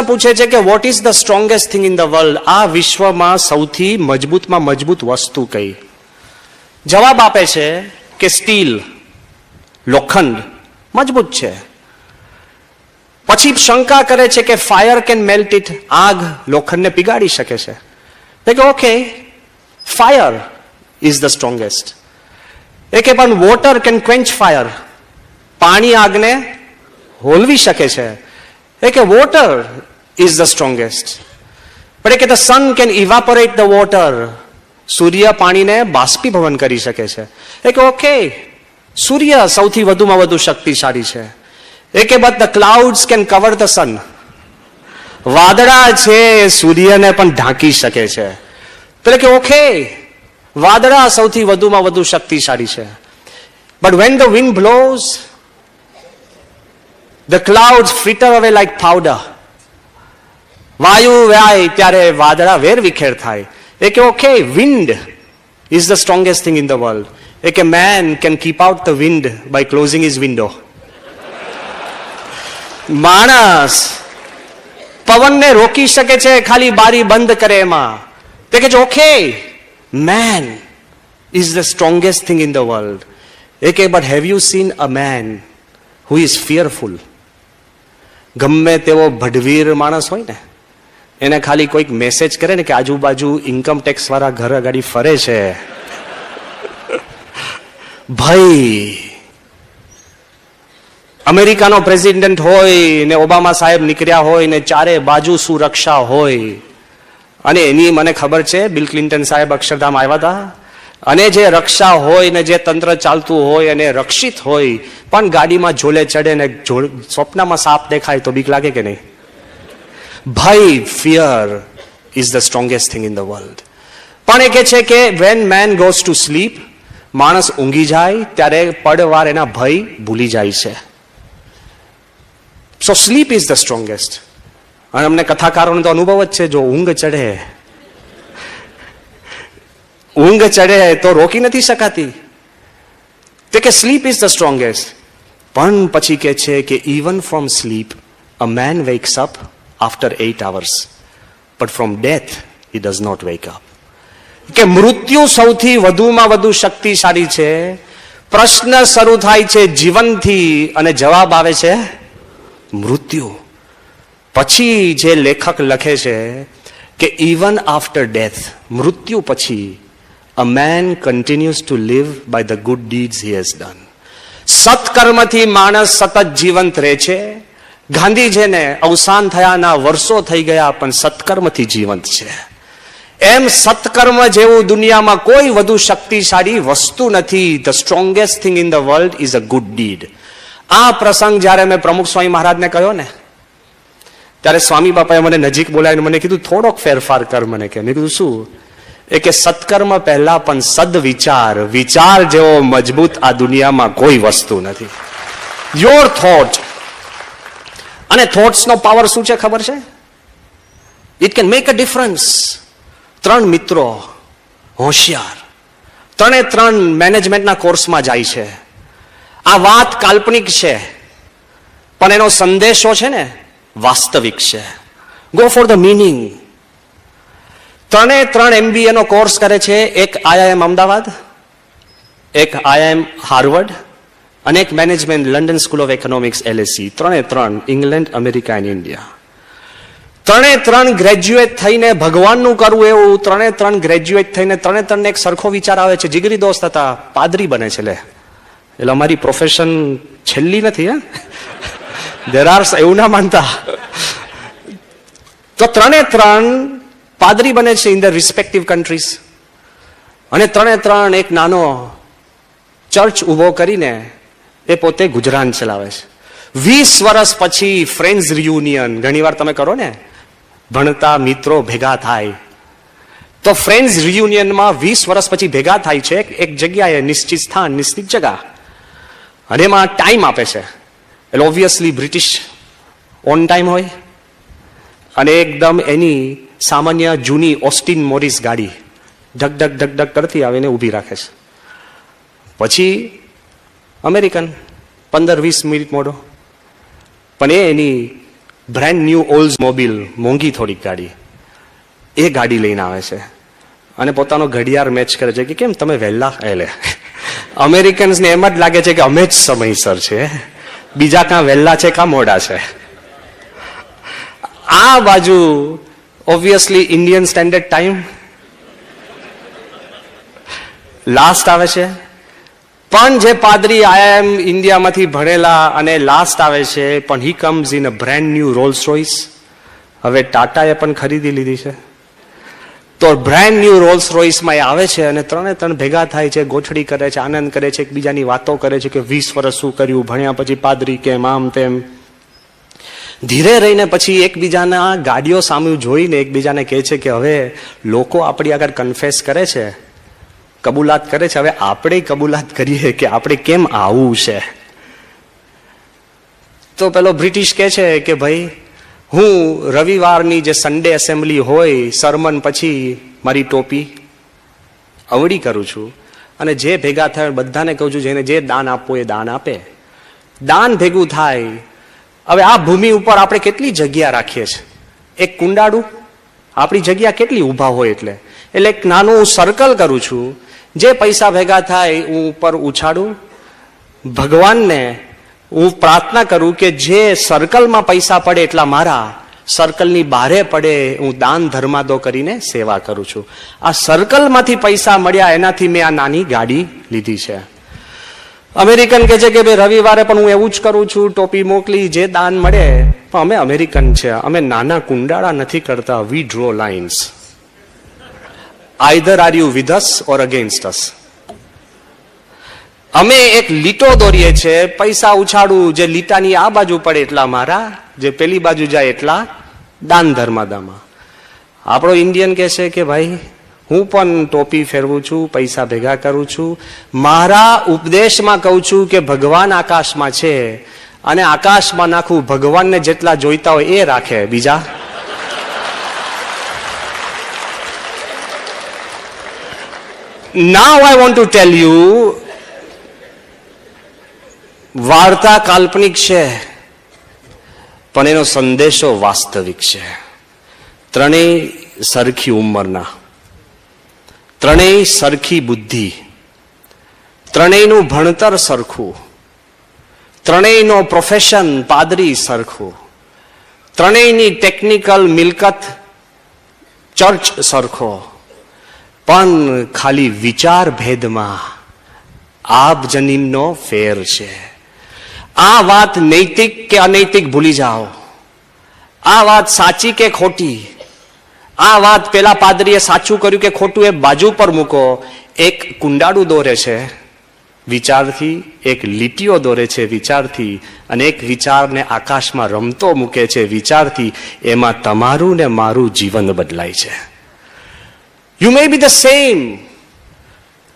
પૂછે છે કે what is the strongest thing in the world? આ વિશ્વમાં સૌથી મજબૂતમાં મજબૂત વસ્તુ કઈ? જવાબ આપે છે કે સ્ટીલ, લોખંડ મજબૂત છે. પછી શંકા કરે છે કે ફાયર કેન મેલ્ટ ઇટ, આગ લોખંડને પીગાડી શકે છે. કે okay, fire is the strongest. એ કે પણ વોટર કેન ક્વેન્ચ ફાયર, પાણી આગને હોલવી શકે છે. એ કે વોટર ઇઝ ધ સ્ટ્રોંગેસ્ટ. પણ એ કે the sun can evaporate the water, સૂર્ય પાણીને બાષ્પીભવન કરી શકે છે. એ કે ઓકે, સૂર્ય સૌથી વધુમાં વધુ શક્તિશાળી છે. એ કે but the clouds can cover the sun, વાદળા છે સૂર્યને પણ ઢાંકી શકે છે. એટલે કે ઓકે, વાદળા સૌથી વધુમાં વધુ શક્તિશાળી છે. But when the wind blows, the clouds flitter away like powder. વાયુ વ્યાય ત્યારે વાદળા વેરવિખેર થાય. એ કે okay, wind is the strongest thing in the world. એ કે man can keep out the wind by closing his window. માણસ પવનને રોકી શકે છે ખાલી બારી બંધ કરે એમાં. તે કે okay, man is the strongest thing in the world. એ કે but have you seen a man who is fearful? ગમે તેવો ભડવીર માણસ હોય ને, એને ખાલી કોઈક મેસેજ કરે ને કે આજુબાજુ ઇન્કમ ટેક્સ વાળા ઘર ગાડી ફરે છે, ભાઈ અમેરિકાનો પ્રેસિડેન્ટ હોય ને ઓબામા સાહેબ નીકળ્યા હોય ને ચારે બાજુ સુરક્ષા હોય, અને એની મને ખબર છે બિલ ક્લિન્ટન સાહેબ અક્ષરધામ આવ્યા હતા, અને જે રક્ષા હોય ને જે તંત્ર ચાલતું હોય અને રક્ષિત હોય, પણ ગાડીમાં ઝોલે ચડે ને સ્વપ્નમાં સાપ દેખાય તો બીક લાગે કે નહીં? ભાઈ, fear is the strongest thing in the world. પણ એ કે છે કે when man goes to sleep, માણસ ઊંઘી જાય ત્યારે પડવાર એના ભય ભૂલી જાય છે. સો સ્લીપ ઇઝ ધ સ્ટ્રોંગેસ્ટ. અને અમને કથાકારોનો તો અનુભવ જ છે, જો ઊંઘ ચડે તો રોકી નથી શકાતી. તે કે સ્લીપ ઇઝ ધ સ્ટ્રોંગેસ્ટ. પણ પછી કે છે કે even from sleep a man wakes up after 8 hours, but from death he does not wake up. કે મૃત્યુ સૌથી વધુમાં વધુ શક્તિશાળી છે. પ્રશ્ન શરૂ થાય છે જીવનથી અને જવાબ આવે છે મૃત્યુ. પછી જે લેખક લખે છે કે ઇવન આફ્ટર ડેથ, મૃત્યુ પછી a man continues to live by the good deeds he has done. સત્કર્મથી માણસ સતત જીવંત રહે છે. ગાંધીજીને અવસાન થયાના વર્ષો થઈ ગયા પણ સત્કર્મથી જીવંત છે. એમ સત્કર્મ જેવું દુનિયામાં કોઈ વધુ શક્તિશાળી વસ્તુ નથી. The strongest thing in the world is a good did. આ પ્રસંગ જ્યારે મેં પ્રમુખ સ્વામી મહારાજને કહ્યો ને, ત્યારે સ્વામી બાપાએ મને નજીક બોલાવીને મને કીધું થોડોક ફેરફાર કર. મને કે મેં કીધું શું? એ કે સત્કર્મ પહેલા પણ સદવિચાર, વિચાર જેવો મજબૂત આ દુનિયામાં કોઈ વસ્તુ નથી. Your thought. અને થોટ્સનો પાવર શું છે ખબર છે? It can make a difference. 3 મિત્રો હોશિયાર, 3 મેનેજમેન્ટના કોર્સમાં જાય છે. આ વાત કાલ્પનિક છે પણ એનો સંદેશો છે ને વાસ્તવિક છે. Go for the meaning. 3 MBA નો કોર્સ કરે છે. એક IIM અમદાવાદ, એક IIM હાર્વર્ડ અને એક management London school of economics LSE. 3 England, America અને ઇન્ડિયા. 3 ગ્રેજ્યુએટ થઈને ભગવાનનું કરવું એવું. 3 ગ્રેજ્યુએટ થઈને 3 એક સરખો વિચાર આવે છે. જીગરી દોસ્ત હતા, પાદરી બને છે. એટલે અમારી પ્રોફેશન છેલ્લી નથી. એવું ના માનતા. તો 3 પાદરી બને છે ઇન ધ રિસ્પેક્ટિવ કન્ટ્રીઝ. અને 3 એક નાનો ચર્ચ ઉભો કરીને એ પોતે ગુજરાન ચલાવે છે. 20 વર્ષ પછી ફ્રેન્ડ્સ રિયુનિયન, ઘણી વાર તમે કરો ને, ભણતા મિત્રો ભેગા થાય. તો ફ્રેન્ડ્સ રિયુનિયનમાં 20 વર્ષ પછી ભેગા થાય છે એક જગ્યાએ, નિશ્ચિત સ્થાન, નિશ્ચિત જગ્યા, અને એમાં ટાઈમ આપે છે. એટલે ઓબ્વિયસલી બ્રિટિશ ઓન ટાઈમ હોય, અને એકદમ એની સામાન્ય જૂની ઓસ્ટિન મોરિસ ગાડી ઢક ઢક ઢક ઢક કરતી આવીને ઊભી રાખે છે. પછી અમેરિકન 15-20 મિનિટ મોડો, પણ એની બ્રેન્ડ ન્યૂ ઓલ્ડ મોબિલ, મોંઘી થોડીક ગાડી, એ ગાડી લઈને આવે છે અને પોતાનો ઘડિયાળ મેચ કરે છે કે કેમ તમે વહેલા એટલે અમેરિકન્સને એમ જ લાગે છે કે અમે જ સમયસર છે, બીજા કાં વહેલા છે કાં મોડા છે. આ બાજુ obviously Indian standard time last આવે છે. પણ જે પાદરી આઈએમ ઇન્ડિયામાંથી ભણેલા અને લાસ્ટ આવે છે, પણ he comes in a brand new Rolls Royce. હવે ટાટાએ પણ ખરીદી લીધી છે, તો બ્રેન્ડ ન્યૂ રોલ્સ રોયસમાં એ આવે છે અને ત્રણે ત્રણ ભેગા થાય છે, ગોઠડી કરે છે, આનંદ કરે છે, એકબીજાની વાતો કરે છે કે 20 વર્ષ શું કર્યું, ભણ્યા પછી પાદરી કેમ, આમ તેમ. ધીરે રહીને પછી એકબીજાના ગાડીઓ સામે જોઈને એકબીજાને કહે છે કે હવે લોકો આપણી આગળ કન્ફેસ કરે છે, કબૂલાત કરે છે, હવે આપણે કબૂલાત કરીએ કે આપણે કેમ આવું છે. તો પેલો બ્રિટિશ કહે છે કે ભાઈ હું રવિવારની જે સન્ડે એસેમ્બલી હોય, સરમન પછી મારી ટોપી અવળી કરું છું અને જે ભેગા થાય બધાને કહું છું જેને જે દાન આપવું એ દાન આપે, દાન ભેગું થાય. હવે આ ભૂમિ ઉપર આપણે કેટલી જગ્યા રાખીએ છીએ, એક કુંડાળું આપણી જગ્યા કેટલી ઊભા હોય, એટલે એક નાનું સર્કલ કરું છું, જે પૈસા ભેગા થાય હું ઉપર ઉછાળું, ભગવાનને હું પ્રાર્થના કરું કે જે સર્કલમાં પૈસા પડે એટલા મારા, સર્કલની બહારે પડે હું દાન ધર્માદો કરીને સેવા કરું છું. આ સર્કલમાંથી પૈસા મળ્યા એનાથી મેં આ નાની ગાડી લીધી છે. અમેરિકન કહે છે કે ભાઈ રવિવારે પણ હું એવું જ કરું છું, ટોપી મોકલી, જે દાન મળે. પણ અમે અમેરિકન છે, અમે નાના કુંડાળા નથી કરતા. We draw lines. Either are you with us or against us. અમે એક લીટો દોરીએ છીએ, પૈસા ઉછાળું, જે લીટાની આ બાજુ પડે એટલા મારા, જે પેલી બાજુ જાય એટલા દાન ધર્માદામાં. આપણો ઇન્ડિયન કહે છે કે ભાઈ હું પણ ટોપી ફેરવું છું, પૈસા ભેગા કરું છું, મારા ઉપદેશમાં કહું છું કે ભગવાન આકાશમાં છે અને આકાશમાં નાખું, ભગવાનને જેટલા જોઈતા હોય એ રાખે, બીજા Now I want to tell you, વાર્તા કાલ્પનિક છે પણ એનો સંદેશો વાસ્તવિક છે. ત્રણેય સરખી ઉંમરના, ત્રણેય સરખી બુદ્ધિ, ત્રણેયનું ભણતર સરખું, ત્રણેયનો પ્રોફેશન પાદરી સરખું, ત્રણેયની ટેકનિકલ મિલકત ચર્ચ સરખો, પણ ખાલી વિચાર ભેદમાં આબ જનીનનો ફેર છે. આ વાત નૈતિક કે અનૈતિક ભૂલી જાઓ, આ વાત સાચી કે ખોટી, આ વાત પેલા પાદરીએ સાચું કર્યું કે ખોટું એ બાજુ પર મૂકો. એક કુંડાળું દોરે છે વિચારથી, એક લીટીઓ દોરે છે વિચારથી, અને એક વિચારને આકાશમાં રમતો મૂકે છે વિચારથી. એમાં તમારું ને મારું જીવન બદલાય છે. You may be the same.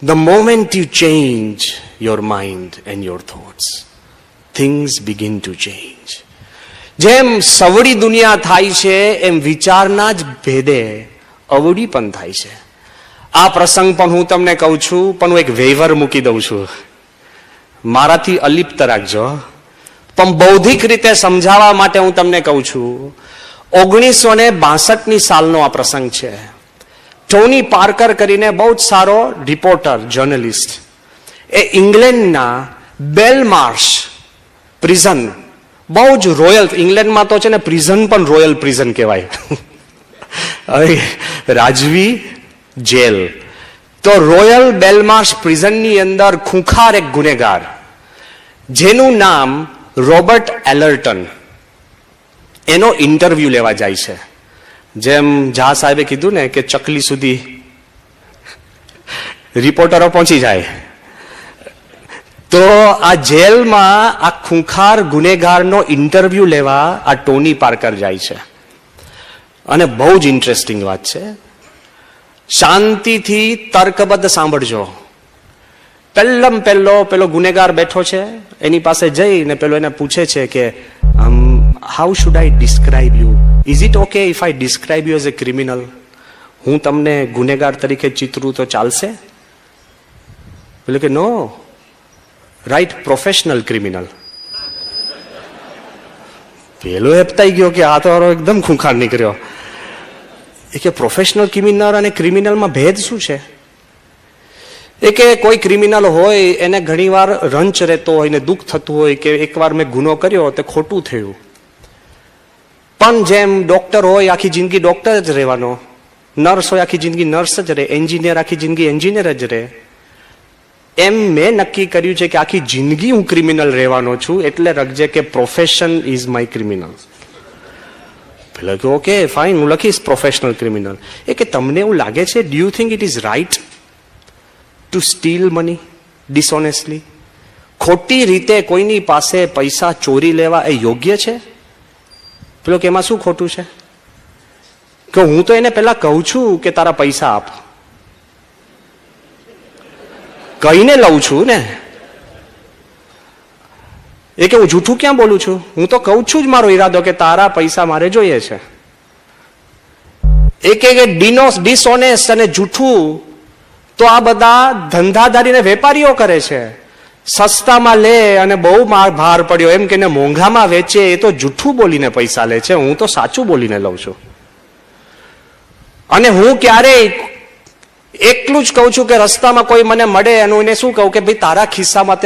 The moment you change your mind and your thoughts, things begin to change. જેમ સવડી દુનિયા થાય છે એમ વિચારના જ ભેદે અવડી પણ થાય છે. આ પ્રસંગ પણ હું તમને કહું છું, પણ હું એક વૈવર મૂકી દઉં છું, મારાથી અલિપ્ત રાખજો. પણ બૌદ્ધિક રીતે સમજાવવા માટે હું તમને કહું છું. 1962 સાલનો આ પ્રસંગ છે. ટોની પાર્કર કરીને બહુ જ સારો રિપોર્ટર, જર્નલિસ્ટ, એ ઇંગ્લેન્ડના બેલમાર્શ પ્રિઝન, બહુ જ રોયલ, ઇંગ્લેન્ડમાં તો છે ને પ્રિઝન પણ રોયલ પ્રિઝન કહેવાય, રાજવી જેલ. તો રોયલ બેલમાર્શ પ્રિઝનની અંદર ખૂંખાર એક ગુનેગાર જેનું નામ રોબર્ટ એલર્ટન, એનો ઇન્ટરવ્યુ લેવા જાય છે. જેમ ઝા સાહેબે કીધું ને કે ચકલી સુધી રિપોર્ટરો પહોંચી જાય, તો આ જેલમાં આ ખૂંખાર ગુનેગારનો ઇન્ટરવ્યુ લેવા આ ટોની પાર્કર જાય છે. અને બહુ જ ઇન્ટરેસ્ટિંગ વાત છે, શાંતિથી તર્કબદ્ધ સાંભળજો. પેલો ગુનેગાર બેઠો છે, એની પાસે જઈને પેલો એને પૂછે છે કે how should I describe you? Is it okay if I describe you as a criminal? હું તમને ગુનેગાર તરીકે ચિતરું તો ચાલશે? બોલે કે નો, રાઇટ, પ્રોફેશનલ ક્રિમિનલ. પેલો હેપતાઈ ગયો કે આ તો એકદમ ખૂંખાર નીકળ્યો. એ કે પ્રોફેશનલ ક્રિમિનલ અને ક્રિમિનલમાં ભેદ શું છે? એ કે કોઈ ક્રિમિનલ હોય એને ઘણીવાર રંચ રહેતો હોય ને દુઃખ થતું હોય કે એકવાર મેં ગુનો કર્યો તે ખોટું થયું. પણ જેમ ડોક્ટર હોય આખી જિંદગી ડોક્ટર જ રહેવાનો, નર્સ હોય આખી જિંદગી નર્સ જ રહે, એન્જિનિયર આખી જિંદગી એન્જિનિયર જ રહે, એમ મેં નક્કી કર્યું છે કે આખી જિંદગી હું ક્રિમિનલ રહેવાનો છું, એટલે રખજે કે પ્રોફેશન ઇઝ માય ક્રિમિનલ. પેલા કે ઓકે ફાઇન, હું લખીશ પ્રોફેશનલ ક્રિમિનલ. એ કે તમને એવું લાગે છે, do you think it is right to steal money dishonestly? ખોટી રીતે કોઈની પાસે પૈસા ચોરી લેવા એ યોગ્ય છે? પેલો કે એમાં શું ખોટું છે? કે હું તો એને પેલા કહું છું કે તારા પૈસા આપ, કહીને લઉં છું ને. એ કે હું જૂઠું ક્યાં બોલું છું? હું તો કહું છું જ મારો ઈરાદો કે તારા પૈસા મારે જોઈએ છે. એ કે ડિસઓનેસ્ટ અને જૂઠું તો આ બધા ધંધાદારી ને વેપારીઓ કરે છે. સસ્તામાં લે અને બહુ ભાર પડ્યો એમ કે મોંઘામાં વેચે, એ તો જૂઠું બોલીને પૈસા લે છે. હું તો સાચું બોલીને લઉં છું. અને હું ક્યારેય એટલું જ કહું છું કે રસ્તામાં કોઈ મને મળે અને એને શું કહું કે ભાઈ તારા ખિસ્સામાં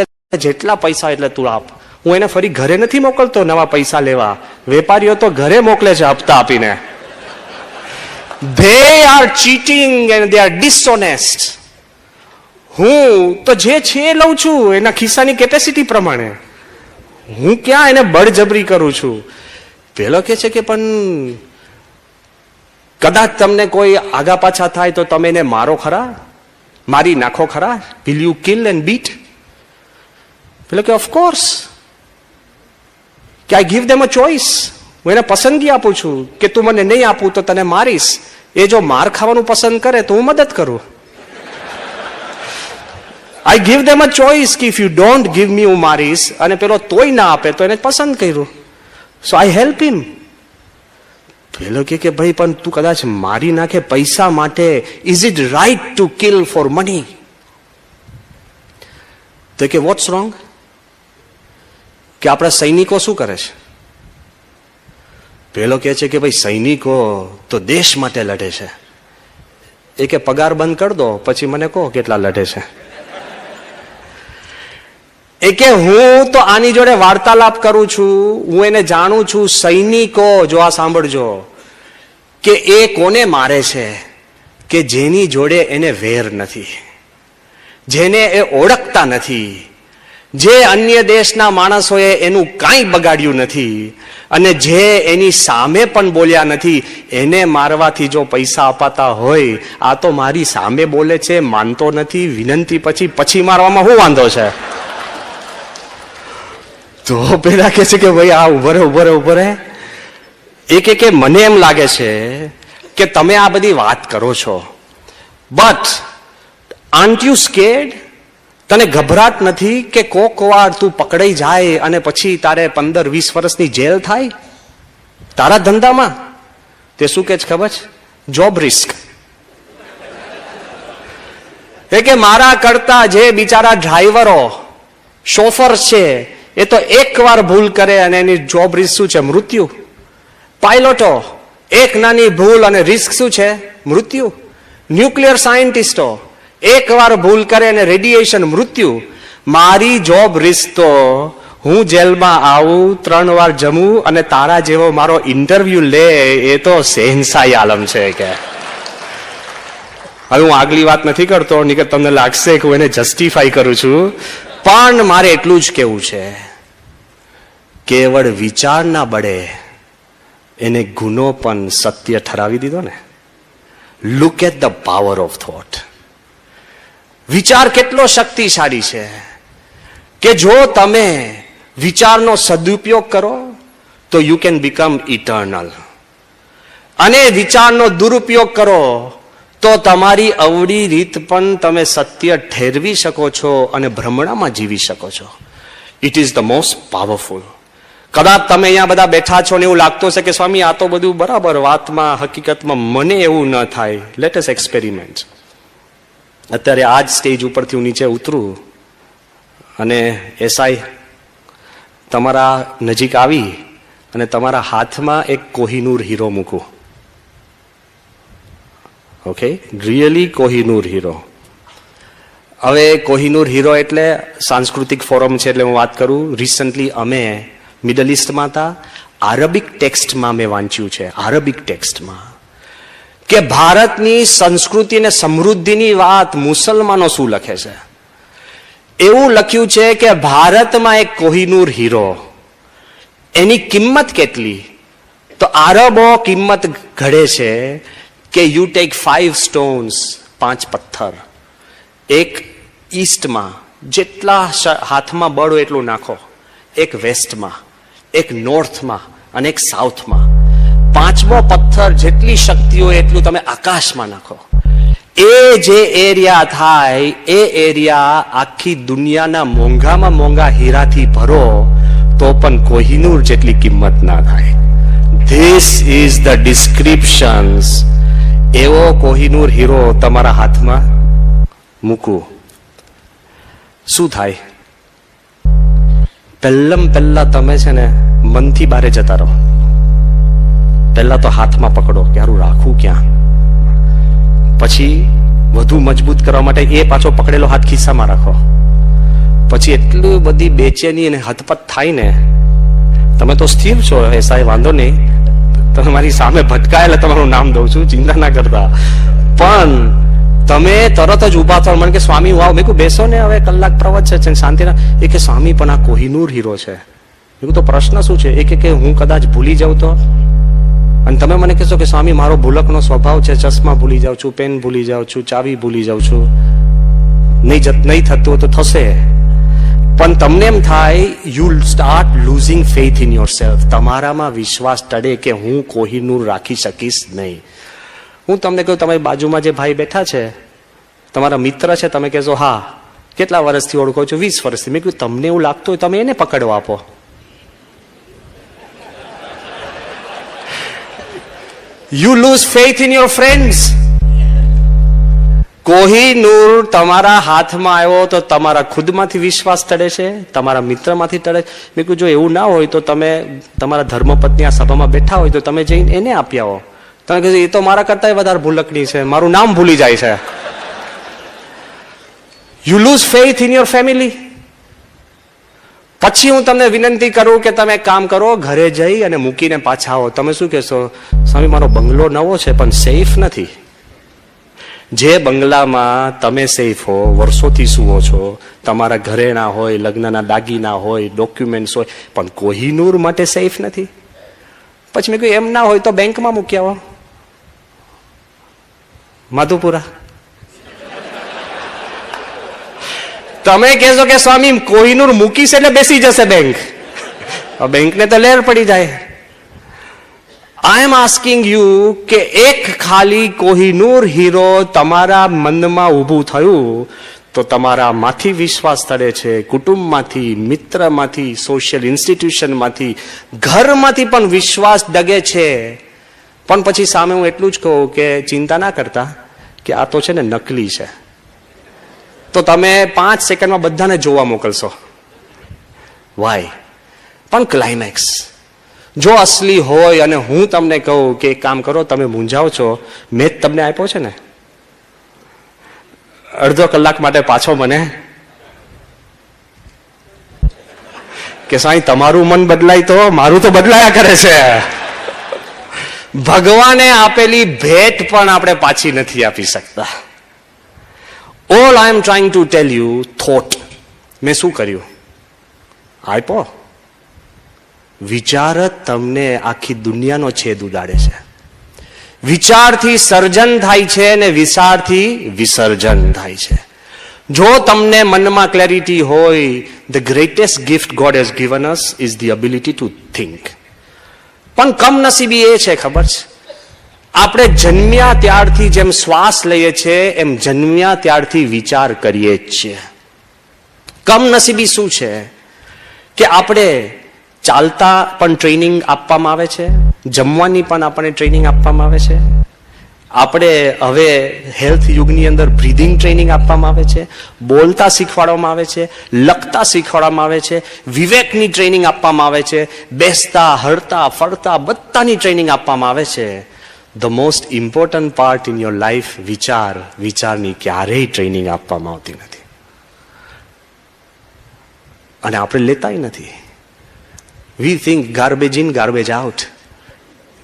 જેટલા પૈસા એટલે તું આપ. હું એને ફરી ઘરે નથી મોકલતો નવા પૈસા લેવા. વેપારીઓ તો ઘરે મોકલે છે હપ્તા આપીને. They are cheating and they are dishonest. હું તો જે છે એ લઉં છું એના ખિસ્સાની કેપેસિટી પ્રમાણે. હું ક્યાં એને બળજબરી કરું છું? પેલો કે છે કે પણ કદાચ તમને કોઈ આગા પાછા થાય તો તમે એને મારો ખરા, મારી નાખો ખરા? Will you kill and beat? પેલો કે ઓફકોર્સ, કે આઈ ગીવ ધેમ અ ચોઇસ. હું એને પસંદગી આપું છું કે તું મને નહીં આપું તો તને મારીશ. એ જો માર ખાવાનું પસંદ કરે તો હું મદદ કરું. I give them a choice કે if you don't give me હું મારીશ, અને પેલો તોય ના આપે તો એને પસંદ કર્યું. સો આઈ હેલ્પ હિમ. પેલો કે ભાઈ પણ તું કદાચ મારી નાખે પૈસા માટે, is it right to kill for money? તો કે વોટ્સ રોંગ? કે આપણા સૈનિકો શું કરે છે? પેલો કહે છે કે ભાઈ સૈનિકો તો દેશ માટે લડે છે. એ કે પગાર બંધ કરી દો પછી મને કહો કેટલા લડે છે. એ કે હું તો આની જોડે વાર્તાલાપ કરું છું, હું એને જાણું છું. સૈનિકો, જો આ સાંભળજો, કે એ કોને મારે છે? કે જેની જોડે એને વેર નથી, જેને એ ઓળખતા નથી, જે અન્ય દેશના માણસોએ એનું કાંઈ બગાડ્યું નથી અને જે એની સામે પણ બોલ્યા નથી, એને મારવાથી જો પૈસા અપાતા હોય, આ તો મારી સામે બોલે છે, માનતો નથી, વિનંતી પછી મારવામાં શું વાંધો છે? તો પેલા કે છે કે ભાઈ આ ઉભો રહે. એ કે મને એમ લાગે છે કે તમે આ બધી વાત કરો છો, બટ આર્ન્ટ યુ સ્કેર્ડ? તને ગભરાટ નથી કે કોક વાર તું પકડાઈ જાય અને પછી તારે 15-20 વર્ષની જેલ થાય તારા ધંધામાં? તે શું કે ખબર છે? Job risk. એ કે મારા કરતા જે બિચારા ડ્રાઈવરો, શોફર છે, એ તો એકવાર ભૂલ કરે અને એની જોબ રિસ્ક શું છે? મૃત્યુ. પાયલોટો, એક નાની ભૂલ અને રિસ્ક શું છે? મૃત્યુ. ન્યુક્લિયર સાયન્ટિસ્ટો, એકવાર ભૂલ કરે અને રેડિયેશન, મૃત્યુ. મારી જોબ રિસ્ક તો હું જેલમાં આવું, 3 વાર જમું અને તારા જેવો મારો ઇન્ટરવ્યુ લે, એ તો શહેનશાહી આલમ છે. કે હવે હું આગલી વાત નથી કરતો, નહીંતર તમને લાગશે કે હું એને જસ્ટિફાઈ કરું છું, પણ મારે એટલું જ કેવું છે, કેવળ વિચારના બળે એને ગુનો પણ સત્ય ઠરાવી દીધો ને. Look at the power of thought. વિચાર કેટલો શક્તિશાળી છે કે જો તમે વિચારનો સદુપયોગ કરો તો યુ કેન બીકમ ઇટર્નલ, અને વિચારનો દુરુપયોગ કરો તો તમારી અવળી રીત પણ તમે સત્ય ઠેરવી શકો છો અને ભ્રમણામાં જીવી શકો છો. It is the most powerful. કદાચ તમે અહીંયા બધા બેઠા છો ને એવું લાગતું છે કે સ્વામી આ તો બધું બરાબર, વાતમાં હકીકતમાં મને એવું ન થાય. Let us experiment. અત્યારે આ જ સ્ટેજ ઉપરથી હું નીચે ઉતરું અને એસઆઈ તમારા નજીક આવી અને તમારા હાથમાં એક કોહિનૂર હીરો મૂકું, ઓકે, રિયલી કોહિનૂર હીરો. હવે કોહિનૂર હીરો એટલે સાંસ્કૃતિક ફોરમ છે એટલે હું વાત કરું. રિસન્ટલી અમે મિડલ ઇસ્ટમાં હતા, આરબિક ટેક્સ્ટમાં મેં વાંચ્યું છે, આરબિક ટેક્સ્ટમાં, કે ભારતની સંસ્કૃતિ અને સમૃદ્ધિની વાત મુસલમાનો શું લખે છે. એવું લખ્યું છે કે ભારતમાં એક કોહિનૂર હીરો, એની કિંમત કેટલી? તો આરબો કિંમત ઘડે છે કે યુ ટેક 5 stones, 5 પથ્થર, એક ઈસ્ટમાં જેટલા હાથમાં બળ હોય એટલું નાખો, એક વેસ્ટમાં, એક નોર્થમાં અને એક સાઉથમાં. 5મો પથ્થર જેટલી શક્તિ હોય એટલું તમે આકાશમાં નાખો. એ જે એરિયા થાય એ એરિયા આખી દુનિયાના મોંઘામાં મોંઘા હીરાથી ભરો તો પણ કોહિનૂર જેટલી કિંમત ના થાય. This is the descriptions. એવો કોહિનૂર હીરો તમારા હાથમાં મૂકું, શું થાય? પહેલા તમે છે ને મનથી બારે જતા રહો. પહેલા તો હાથમાં પકડો કે હારું રાખવું ક્યાં. પછી વધુ મજબૂત કરવા માટે એ પાછો પકડેલો હાથ ખિસ્સામાં રાખો. પછી એટલું બધી બેચેની અને હતપત થાય ને, તમે તો સ્થિર છો, એસાય વાંધો નહીં, તમે મારી સામે ભટકાયેલા તમારું નામ દઉં છું, ચિંતા ના કરતા. પણ તમે તરત જ ઉભા થો, મને કે સ્વામી વાવ, મેં કહું બેસો ને, હવે કલાક પ્રવચન છે શાંતિના. એ કે સ્વામી પણ આ કોહિનૂર હીરો છે. મેં કહું તો પ્રશ્ન શું છે? એ કે હું કદાચ ભૂલી જાઉં તો? અને તમે મને કહેશો કે સ્વામી મારો ભૂલકનો સ્વભાવ છે, ચશ્મા ભૂલી જાઉં છું, પેન ભૂલી જાઉં છું, ચાવી ભૂલી જાઉં છું. નહીં થતું તો થશે. પણ તમને એમ થાય, you start losing faith in your self. તમારામાં વિશ્વાસ ટળે કે હું કોહિનૂર રાખી શકીશ નહીં. હું તમને કહું, તમારી બાજુમાં જે ભાઈ બેઠા છે, તમારા મિત્ર છે, તમે કહેશો હા કેટલા વર્ષથી ઓળખો છો? 20 વર્ષથી. મેં કહ્યું તમને એવું લાગતું હોય તમે એને પકડવા આપો. You lose faith in your friends. Kohinoor તમારા હાથમાં આવ્યો તો તમારા ખુદમાંથી વિશ્વાસ ટળે છે, તમારા મિત્રમાંથી ટળે. મેં કહ્યું જો એવું ના હોય તો તમે તમારા ધર્મપત્ની આ સભામાં બેઠા હોય તો તમે જઈને એને આપી આવો. તમે કહેશો એ તો મારા કરતા વધારે ભૂલકની છે, મારું નામ ભૂલી જાય છે. You lose faith in your family. પછી હું તમને વિનંતી કરું કે તમે એક કામ કરો, ઘરે જઈ અને મૂકીને પાછા આવો. તમે શું કહેશો? સ્વામી મારો બંગલો નવો છે પણ સેફ નથી. જે બંગલામાં તમે સેફ હો, વર્ષોથી સુવો છો, તમારા ઘરેણા હોય, લગ્નના દાગીના હોય, ડોક્યુમેન્ટ્સ હોય, પણ કોહિનૂર માટે સેફ નથી. પછી મેં કહ્યું એમ ના હોય તો બેંકમાં મૂકી આવો, માધુપુરા. તમે કહેશો કે સ્વામી કોહિનૂર મૂકીશ એટલે બેસી જશે બેંક. બેંકને તો લેર પડી જાય. આઈ એમ આસ્કિંગ યુ કે એક ખાલી કોહિનૂર હીરો તમારા મનમાં ઊભું થયું તો તમારા માંથી વિશ્વાસ ટળે છે, કુટુંબમાંથી, મિત્રમાંથી, સોશિયલ ઇન્સ્ટિટ્યુશનમાંથી, ઘરમાંથી પણ વિશ્વાસ ડગે છે. પણ પછી સામે હું એટલું જ કહું કે ચિંતા ના કરતા કે આ તો છે ને નકલી છે, તો તમે 5 સેકન્ડમાં બધાને જોવા મોકલશો. વાય? પણ ક્લાઇમેક્સ જો અસલી હોય અને હું તમને કહું કે એક કામ કરો, તમે મૂંઝાવ છો, મેં જ તમને આપ્યો છે ને, અડધો કલાક માટે પાછો મને કે સાંઈ તમારું મન બદલાય તો મારું તો બદલાયા કરે છે. ભગવાને આપેલી ભેટ પણ આપણે પાછી નથી આપી શકતા. All I am trying to tell you, thought. મેં શું કર્યું? આપ્યો. વિચાર જ તમને આખી દુનિયાનો છેદ ઉડાડે છે. વિચારથી સર્જન થાય છે અને વિચારથી વિસર્જન થાય છે. જો તમને મનમાં ક્લેરિટી હોય, the greatest gift God has given us is the ability to think. પણ કમનસીબી એ છે ખબર છે, આપણે જન્મ્યા ત્યારથી જેમ શ્વાસ લઈએ છીએ એમ જન્મ્યા ત્યારથી વિચાર કરીએ જ છીએ. કમનસીબી શું છે કે આપણે ચાલતા પણ ટ્રેનિંગ આપવામાં આવે છે, જમવાની પણ આપણને ટ્રેનિંગ આપવામાં આવે છે, આપણે હવે હેલ્થ યુગની અંદર બ્રીધિંગ ટ્રેનિંગ આપવામાં આવે છે, બોલતા શીખવાડવામાં આવે છે, લખતા શીખવાડવામાં આવે છે, વિવેકની ટ્રેનિંગ આપવામાં આવે છે, બેસતા હરતા ફરતા બધાની ટ્રેનિંગ આપવામાં આવે છે. The most important part in your life વિચારની ક્યારેય ટ્રેનિંગ આપવામાં આવતી નથી અને આપણે લેતાય નથી. વી think garbage in garbage out.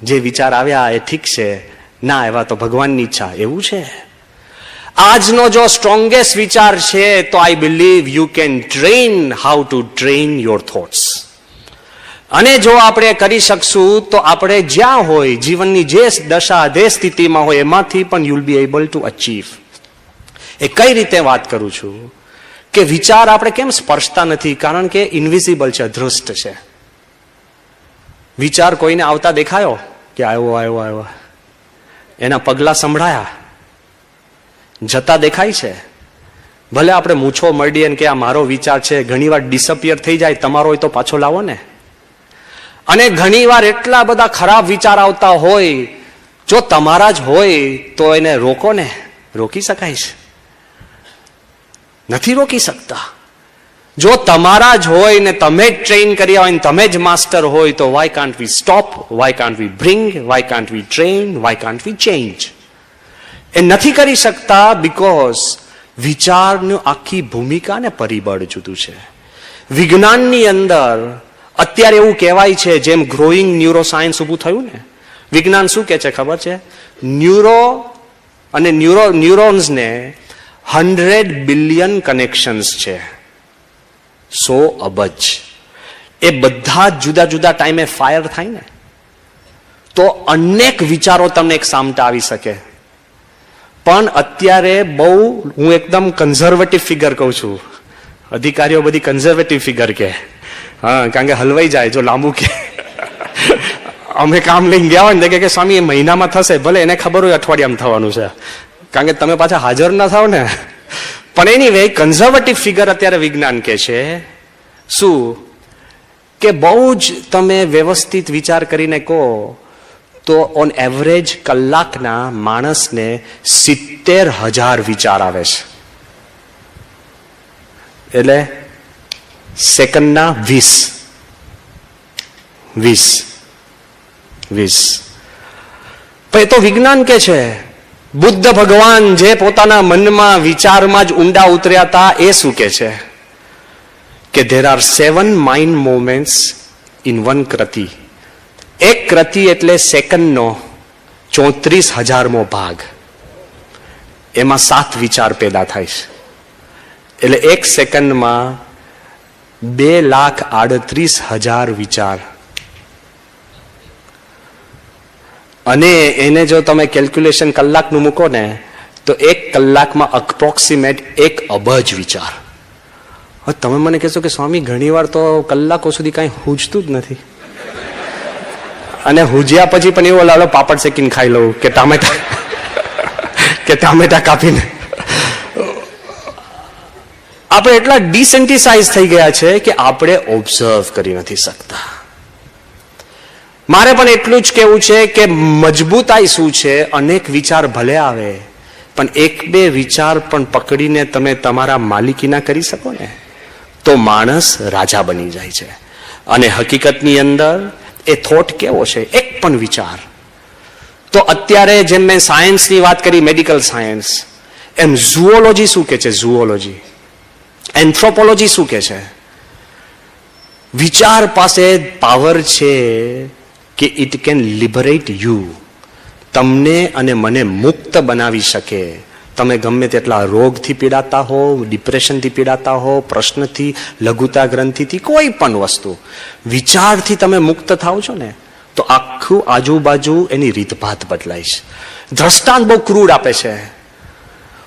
જે વિચાર આવ્યા એ ઠીક છે, ના એવા તો ભગવાનની ઈચ્છા. એવું છે. આજનો જો સ્ટ્રોંગેસ્ટ વિચાર છે તો I believe you can train how to train your thoughts. અને જો આપણે કરી શકશું તો આપણે જ્યાં હોય, જીવનની જે દશા જે સ્થિતિમાં હોય એમાંથી પણ you will be able to achieve. એ કઈ રીતે વાત કરું છું કે વિચાર આપણે કેમ સ્પર્શતા નથી? કારણ કે ઇનવિઝિબલ છે, અદૃષ્ટ છે. વિચાર કોઈને આવતા દેખાયો કે આવ્યો, એના પગલા સંભળાયા, જતા દેખાય છે. ભલે આપણે મૂછો મળીએ કે આ મારો વિચાર છે, ઘણીવાર ડિસઅપિયર થઈ જાય. તમારો હોય તો પાછો લાવો ને. અને ઘણીવાર એટલા બધા ખરાબ વિચાર આવતા હોય, જો તમારા જ હોય તો એને રોકો ને. રોકી શકાય છે? નથી રોકી શકતા. જો તમારા જ હોય ને તમે જ ટ્રેન કર્યા હોય ને તમે જ માસ્ટર હોય તો why can't we stop, why can't we bring, why can't we train, why can't we change? એ નથી કરી શકતા બીકોઝ વિચારનું આખી ભૂમિકા ને પરિબળ જુદું છે. વિજ્ઞાનની અંદર અત્યારે એવું કહેવાય છે, જેમ ગ્રોઈંગ ન્યુરો સાયન્સ ઊભું થયું ને, વિજ્ઞાન શું કહે છે ખબર છે? ન્યુરો અને ન્યુરોન્સને 100 બિલિયન કનેક્શન્સ છે, 100 અબજ. એ બધા જુદા જુદા ટાઈમે ફાયર થાય ને તો અનેક વિચારો તમને એક સામટા આવી શકે. પણ અત્યારે બહુ, હું એકદમ કન્ઝર્વેટિવ ફિગર કહું છું. અધિકારીઓ બધી કન્ઝર્વેટિવ ફિગર કે, હા, કારણ કે હલવાઈ જાય જો લાંબુ કે. અમે કામ લઈને ગયા હોય ને કે સ્વામી એ મહિનામાં થશે, ભલે એને ખબર હોય અઠવાડિયામાં થવાનું છે, કારણ કે તમે પાછા હાજર ના થાવ ને. પણ એની વે કન્ઝર્વેટિવ ફિગર અત્યારે વિજ્ઞાન કે છે શું કે બહુ જ તમે વ્યવસ્થિત વિચાર કરીને કહો તો ઓન એવરેજ કલાકના માણસને 70,000 વિચાર આવે છે. એટલે સેકન્ડના 20. એ તો વિજ્ઞાન કે છે. બુદ્ધ ભગવાન જે પોતાના મનમાં વિચારમાં જ ઊંડા ઉતર્યા હતા, એ શું કે છે કે there are 7 mind movements in one krati. એક કૃતિ એટલે સેકન્ડનો 34,000મો ભાગ. એમાં 7 વિચાર પેદા થાય છે. એટલે એક સેકન્ડમાં 2,38,000 વિચાર. અને એને જો તમે કેલ્ક્યુલેશન કલાકનું મૂકો ને તો એક કલાકમાં અપ્રોક્સિમેટ 1 અબજ વિચાર. તમે મને કહેશો કે સ્વામી ઘણીવાર તો કલાકો સુધી કાંઈ હૂજતું જ નથી, અને હુજ્યા પછી પણ એવો લાલો પાપડ શેકીને ખાઈ લઉં કે ટામેટા કાપીને. આપણે એટલા ડિસેન્ટિસાઇઝ થઈ ગયા છે કે આપણે ઓબ્ઝર્વ કરી નથી શકતા. મારે પણ એટલું જ કહેવું છે કે મજબૂતાઈ શું છે? અનેક વિચાર ભલે આવે પણ 1-2 વિચાર પણ પકડીને તમે તમારા માલિકીના કરી શકો ને તો માણસ રાજા બની જાય છે. અને હકીકતની અંદર એ થોટ કેવો છે? એક પણ વિચાર. તો અત્યારે જેમ મેં સાયન્સની વાત કરી, મેડિકલ સાયન્સ, એમ ઝુઓલોજી શું કે છે? ઝુઓલોજી, એન્થ્રોપોલોજી શું કે છે? વિચાર પાસે પાવર છે કે ઇટ કેન લિબરેટ યુ. તમને અને મને મુક્ત બનાવી શકે. તમે ગમે તેટલા રોગથી પીડાતા હો, ડિપ્રેશનથી પીડાતા હો, પ્રશ્નથી, લઘુતા ગ્રંથિથી, કોઈ પણ વસ્તુ, વિચારથી તમે મુક્ત થાવ છો ને તો આખું આજુબાજુ એની રીતભાત બદલાય છે. દ્રષ્ટાંત બહુ ક્રૂડ આપે છે.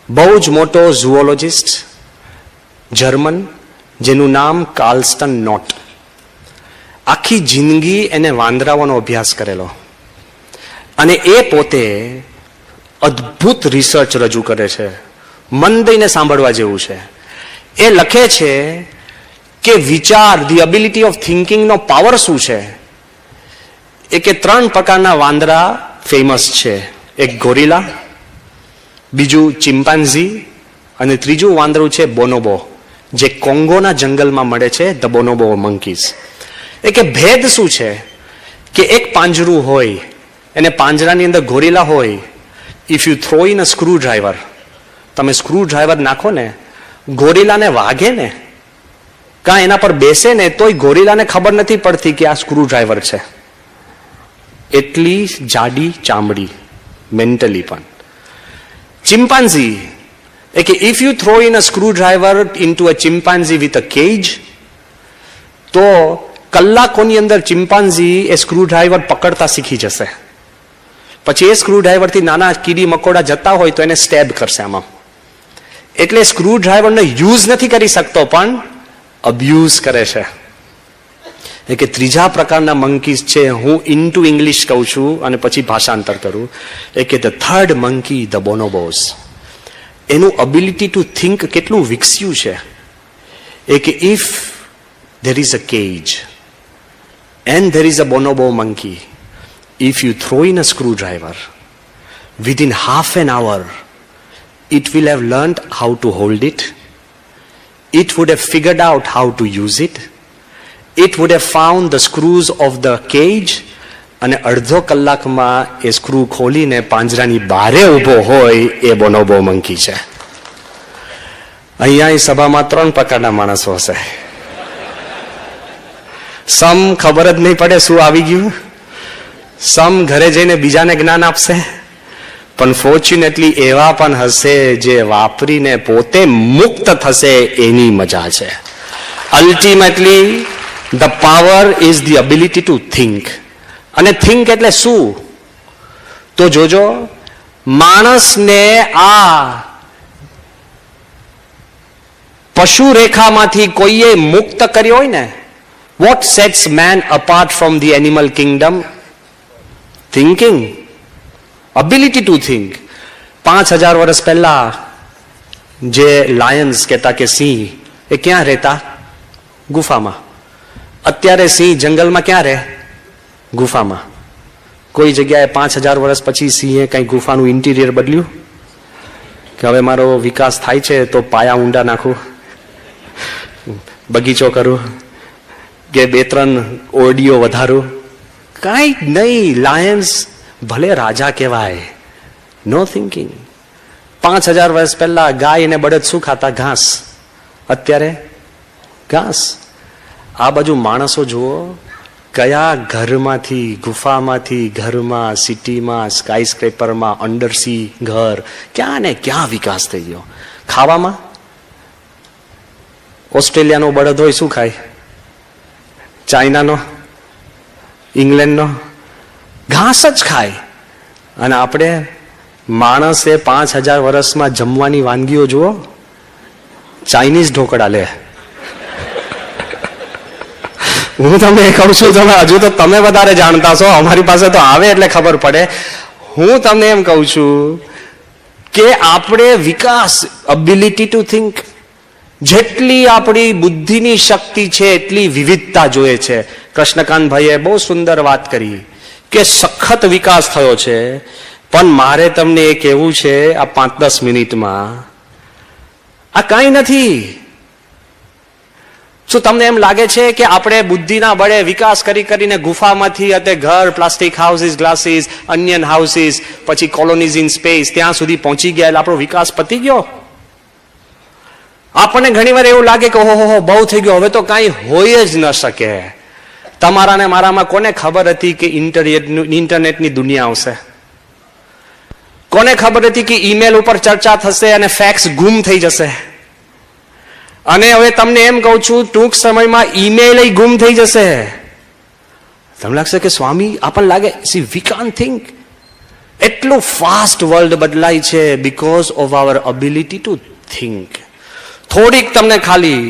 બહુ જ મોટો ઝુઓલોજિસ્ટ જર્મન, જેનું નામ કાર્લસ્ટન નોટ. આખી જિંદગી એને વાંદરાઓનો અભ્યાસ કરેલો અને એ પોતે અદ્ભુત રિસર્ચ રજૂ કરે છે. મન દઈને સાંભળવા જેવું છે. એ લખે છે કે વિચાર, ધી એબિલિટી ઓફ થિંકિંગનો પાવર શું છે? એ કે 3 પ્રકારના વાંદરા ફેમસ છે. એક ગોરીલા, બીજું ચિમ્પાન્ઝી અને ત્રીજું વાંદરું છે બોનોબો, જે કોંગોના જંગલમાં મળે છે, ધ બોનોબો મંકીઝ. એ કે ભેદ શું છે કે એક પાંજરું હોય, એને પાંજરાની અંદર ગોરીલા હોય, if you throw in a screw driver, તમે સ્ક્રૂ ડ્રાઈવર નાખો ને, ગોરીલાને વાગે ને કાં એના પર બેસે ને તોય ગોરીલાને ખબર નથી પડતી કે આ સ્ક્રૂ ડ્રાઈવર છે. એટલી જાડી ચામડી મેન્ટલી પણ. ચિમ્પાન્ઝી એ કે if you throw in a screw driver into a chimpanzee with a cage, તો કલાકોની અંદર ચિમ્પાન્ઝી એ સ્ક્રૂ ડ્રાઈવર પકડતા શીખી જશે. પછી એ સ્ક્રૂ ડ્રાઈવરથી નાના કીડી મકોડા જતા હોય તો એને સ્ટેબ કરશે આમાં. એટલે સ્ક્રૂ ડ્રાઈવરનો યુઝ નથી કરી શકતો પણ અબ્યુઝ કરે છે. એ કે ત્રીજા પ્રકારના મંકીઝ છે, હું ઇન્ટુ ઇંગ્લિશ કહું છું અને પછી ભાષાંતર કરું. એ કે ધ થર્ડ મંકી, ધ બોનોબોઝ, એનું અબિલિટી ટુ થિંક કેટલું વિકસ્યું છે. એ કે if there is a cage and there is a bonobo monkey, if you throw in a screwdriver, within half an hour it will have learnt how to hold it, it would have figured out how to use it, it would have found the screws of the cage, અને અડધો કલાકમાં એ screw ખોલીને પાંજરાની બારે ઊભો હોય એ બોનોબો monkey છે. અહીંયા એ સભામાં 3 પ્રકારના માણસો હશે. સમ ખબર જ નહીં પડે શું આવી ગયું, સમ ઘરે જઈને બીજાને જ્ઞાન આપશે, પણ ફોર્ચ્યુનેટલી એવા પણ હશે જે વાપરીને પોતે મુક્ત થશે. એની મજા છે. Ultimately the power is the ability to think. અને થિંક એટલે શું? તો જોજો, માણસને આ પશુ રેખામાંથી કોઈએ મુક્ત કર્યો હોય ને, what sets man apart from the animal kingdom? Thinking, ability to think. 5000 વર્ષ પહેલા જે લાયન્સ કહેતા કે સિંહ, એ ક્યાં રહેતા? ગુફામાં. અત્યારે સિંહ જંગલમાં ક્યાં રહે? ગુફામાં. કોઈ જગ્યાએ 5000 વર્ષ પછી સિંહે કઈ ગુફાનું ઇન્ટિરિયર બદલ્યું કે હવે મારો વિકાસ થાય છે તો પાયા ઊંડા નાખું, બગીચો કરું કે 2-3 ઓરડીઓ વધારું? કાંઈ નહીં. લાયન્સ ભલે રાજા કહેવાય, નો થિંકિંગ. 5000 વર્ષ પહેલા ગાય અને બળદ શું ખાતા? ઘાસ. અત્યારે ઘાસ. આ બાજુ માણસો જુઓ, કયા ઘરમાંથી, ગુફામાંથી ઘરમાં, સિટીમાં, સ્કાય સ્ક્રેપરમાં, અંડરસી ઘર, ક્યાં ને ક્યાં વિકાસ થઈ ગયો. ખાવામાં ઓસ્ટ્રેલિયાનો બળદ હોય શું ખાય? ચાઇનાનો, ઇંગ્લેન્ડનો ઘાસ જ ખાય. અને આપણે માણસે 5000 વર્ષમાં જમવાની વાનગીઓ જુઓ, ચાઇનીઝ ઢોકળા લે. હું તમને કહું છું, તમે હજુ તો તમે વધારે જાણતા છો, અમારી પાસે તો આવે એટલે ખબર પડે. હું તમને એમ કહું છું કે આપણે વિકાસ, એબિલિટી ટુ થિંક, જેટલી આપણી બુદ્ધિની શક્તિ છે એટલી વિવિધતા જોઈએ છે. કૃષ્ણકાંતભાઈએ બહુ સુંદર વાત કરી કે સખત વિકાસ થયો છે, પણ મારે તમને એ કહેવું છે આ 5-10 મિનિટમાં, આ કાંઈ નથી. શું તમને એમ લાગે છે કે આપણે બુદ્ધિના બળે વિકાસ કરી કરીને ગુફામાંથી અત્યારે ઘર, plastic houses, glasses, onion houses, પછી કોલોનીઝ ઇન સ્પેસ, ત્યાં સુધી પહોંચી ગયા એટલે આપણો વિકાસ પતી ગયો? આપણને ઘણીવાર એવું લાગે કે ઓહો બહુ થઈ ગયો, હવે તો કાંઈ હોય જ ન શકે. તમારા ને મારામાં કોને ખબર હતી કે ઇન્ટરનેટની દુનિયા આવશે? કોને ખબર હતી કે ઈમેલ ઉપર ચર્ચા થશે અને ફેક્સ ગુમ થઈ જશે? અને હવે તમને એમ કહું છું, ટૂંક સમયમાં ઈમેલ ગુમ થઈ જશે. તમને લાગશે કે સ્વામી, આપણને લાગે સી વી કાન્ટ થિંક. એટલું ફાસ્ટ વર્લ્ડ બદલાય છે because of our ability to think. થોડીક તમને ખાલી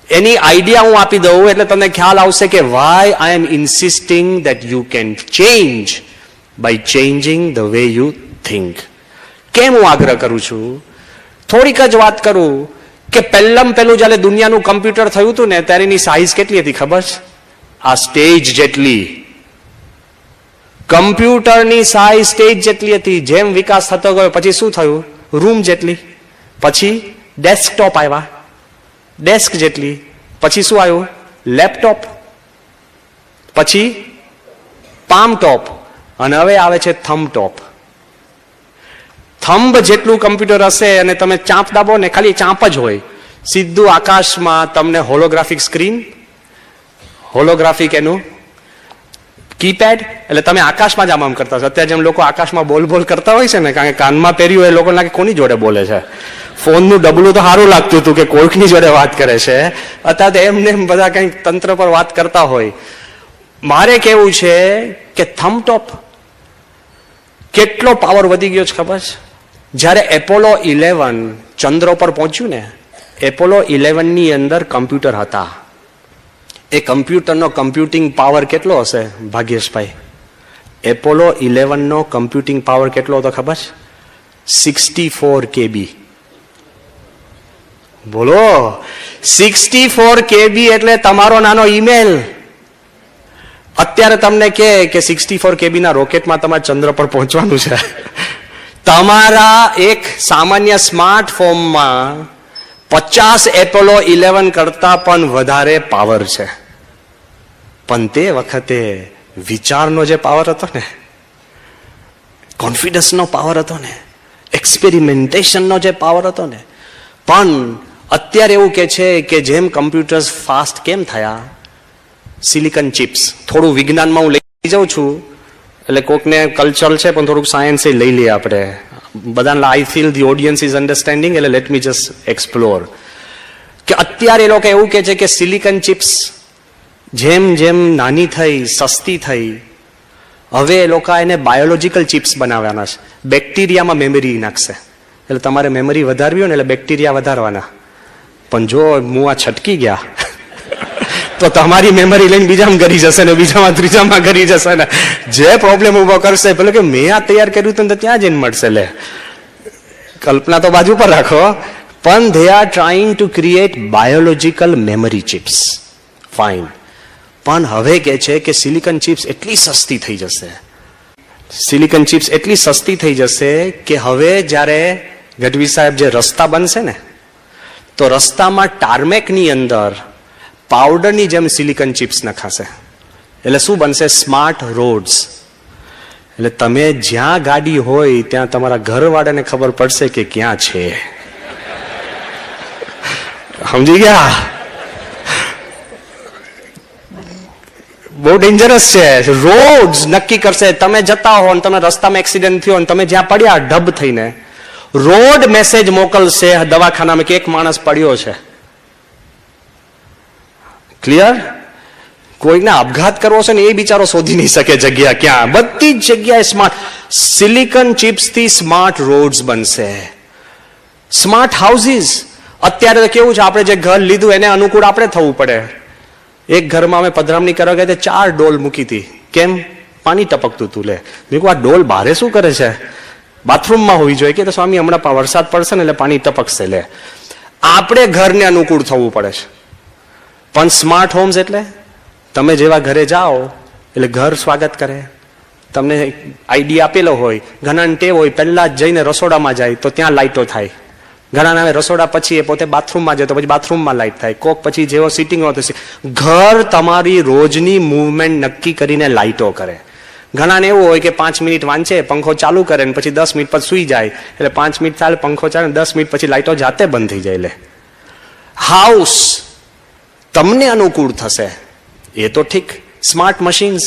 એની આઈડિયા હું આપી દઉં એટલે તમને ખ્યાલ આવશે કે why I am insisting that you can change by changing the way you think. કેમ હું આગ્રહ કરું છું? થોડીક જ વાત કરું કે પહેલું જયારે દુનિયાનું કમ્પ્યુટર થયું હતું ને, ત્યારે એની સાઈઝ કેટલી હતી ખબર છે? આ સ્ટેજ જેટલી. કમ્પ્યુટરની સાઈઝ સ્ટેજ જેટલી હતી, જેમ વિકાસ થતો ગયો પછી શું થયું? રૂમ જેટલી, પછી ડેસ્કટોપ આવ્યા, ડેસ્ક જેટલી, પછી શું આવ્યું? લેપટોપ, પછી પામ ટોપ, અને હવે આવે છે થંબ ટોપ. થંબ જેટલું કમ્પ્યુટર હશે અને તમે ચાંપ દાબો ને, ખાલી ચાંપ જ હોય, સીધું આકાશમાં તમને હોલોગ્રાફિક સ્ક્રીન, હોલોગ્રાફિક એનું કીપેડ, એટલે તમે આકાશમાં જ આમ કરતા હશો. અત્યારે જેમ લોકો આકાશમાં બોલ બોલ કરતા હોય છે ને, કારણ કે કાનમાં પહેર્યું એ લોકો લાગે કોની જોડે બોલે છે. ફોનનું ડબલું તો સારું લાગતું હતું કે કોઈકની જોડે વાત કરે છે, અત્યારે એમને એમ બધા કંઈક તંત્ર પર વાત કરતા હોય. મારે કેવું છે કે થંબ ટોપ કેટલો પાવર વધી ગયો છે ખબર છે? જ્યારે એપોલો 11 ચંદ્ર પર પહોંચ્યું ને, એપોલો 11 ની અંદર કમ્પ્યુટર હતા. એ કમ્પ્યુટરનો કમ્પ્યુટિંગ પાવર કેટલો હશે ભાગ્યેશભાઈ? એપોલો 11 નો કમ્પ્યુટિંગ પાવર કેટલો હતો ખબર છે? 64 KB. બોલો, 64 KB એટલે તમારો નાનો ઈમેલ. અત્યારે તમને કે 64 KB ના રોકેટમાં તમારે ચંદ્ર પર પહોંચવાનું છે. તમારા એક સામાન્ય સ્માર્ટફોનમાં 50 એપોલો 11 કરતા પણ વધારે પાવર છે. પણ તે વખતે વિચારનો જે પાવર હતો ને, કોન્ફિડન્સનો પાવર હતો ને, એક્સપેરિમેન્ટેશનનો જે પાવર હતો ને, પણ અત્યારે એવું કે છે કે જેમ કમ્પ્યુટર્સ ફાસ્ટ કેમ થયા? Silicon chips. થોડું વિજ્ઞાનમાં હું લઈ જાઉં છું, એટલે કોકને કલ્ચર છે પણ થોડુંક સાયન્સ લઈ લઈએ આપણે બધાને. I feel the audience is understanding, એટલે લેટ મી જસ્ટ એક્સપ્લોર. કે અત્યારે એ લોકો એવું કે છે કે સિલિકન ચિપ્સ જેમ જેમ નાની થઈ, સસ્તી થઈ, હવે એ લોકો એને બાયોલોજીકલ ચિપ્સ બનાવવાના છે. બેક્ટેરિયામાં મેમરી નાખશે, એટલે તમારે મેમરી વધારવી હોય ને એટલે બેક્ટેરિયા વધારવાના. પણ જો હું આ છટકી ગયા તો તમારી મેમરી લઈને બીજામાં ગરી જશે ને, બીજામાં ત્રીજામાં ગરી જશે ને, જે પ્રોબ્લેમ ઉભો કરશે પેલો કે મેં આ તૈયાર કર્યું હતું તો ત્યાં જઈને મળશે. લે, કલ્પના તો બાજુ પર રાખો, પણ they are trying to create biological memory chips. Fine. પણ હવે કે છે કે સિલિકન ચિપ્સ એટલી સસ્તી થઈ જશે, સિલિકન ચિપ્સ એટલી સસ્તી થઈ જશે કે હવે જ્યારે ગઢવી સાહેબ જે રસ્તા બનશે ને, તો રસ્તામાં ટાર્મેકની અંદર પાવડરની જેમ સિલિકન ચિપ્સ નખાશે. એટલે શું બનશે? Smart rods. એટલે તમે જ્યાં ગાડી હોય ત્યાં તમારા ઘરવાળાને ખબર પડશે કે ક્યાં છે. સમજી ગયા? બહુ ડેન્જરસ છે. રોડ્સ નક્કી કરશે. તમે જતા હો અને તમે રસ્તામાં એક્સિડન્ટ થયો અને તમે જ્યાં પડ્યા ઢબ થઈને, રોડ મેસેજ મોકલશે દવાખાનામાં કે એક માણસ પડ્યો છે. ક્લિયર? કોઈને આપઘાત કરવો છે ને એ બિચારો શોધી નહીં શકે જગ્યા ક્યાં. બધી જ જગ્યાએ સ્માર્ટ સિલિકન ચિપ્સ થી સ્માર્ટ રોડ્સ બનશે, સ્માર્ટ હાઉસીસ. અત્યારે તો કેવું છે, આપણે જે ઘર લીધું એને અનુકૂળ આપણે થવું પડે. એક ઘરમાં અમે પધરામણી કરવા ગયા 4 ડોલ મૂકી હતી. કેમ? પાણી ટપકતું હતું. લે, મેં કહ્યું આ ડોલ બારે શું કરે છે? બાથરૂમમાં હોવી જોઈએ. કે સ્વામી હમણાં વરસાદ પડશે ને એટલે પાણી ટપકશે. લે, આપણે ઘરને અનુકૂળ થવું પડે છે. પણ સ્માર્ટ હોમ્સ એટલે તમે જેવા ઘરે જાઓ એટલે ઘર સ્વાગત કરે. તમને આઈડિયા આપેલો હોય, ઘણાને ટેવ હોય પહેલા જ જઈને રસોડામાં જાય તો ત્યાં લાઇટો થાય. ઘણા હવે રસોડા પછી એ પોતે બાથરૂમમાં જાય તો પછી બાથરૂમમાં લાઇટ થાય. કોક પછી જેવો સિટિંગ હોય તો ઘર તમારી રોજની મૂવમેન્ટ નક્કી કરીને લાઇટો કરે. ઘણાને એવું હોય કે 5 મિનિટ વાંચે, પંખો ચાલુ કરે ને પછી 10 મિનિટ પછી સુઈ જાય, એટલે 5 મિનિટ ચાલે, પંખો ચાલે, 10 મિનિટ પછી લાઇટો જાતે બંધ થઈ જાય. લે, હાઉસ તમને અનુકૂળ થશે એ તો ઠીક. Smart machines,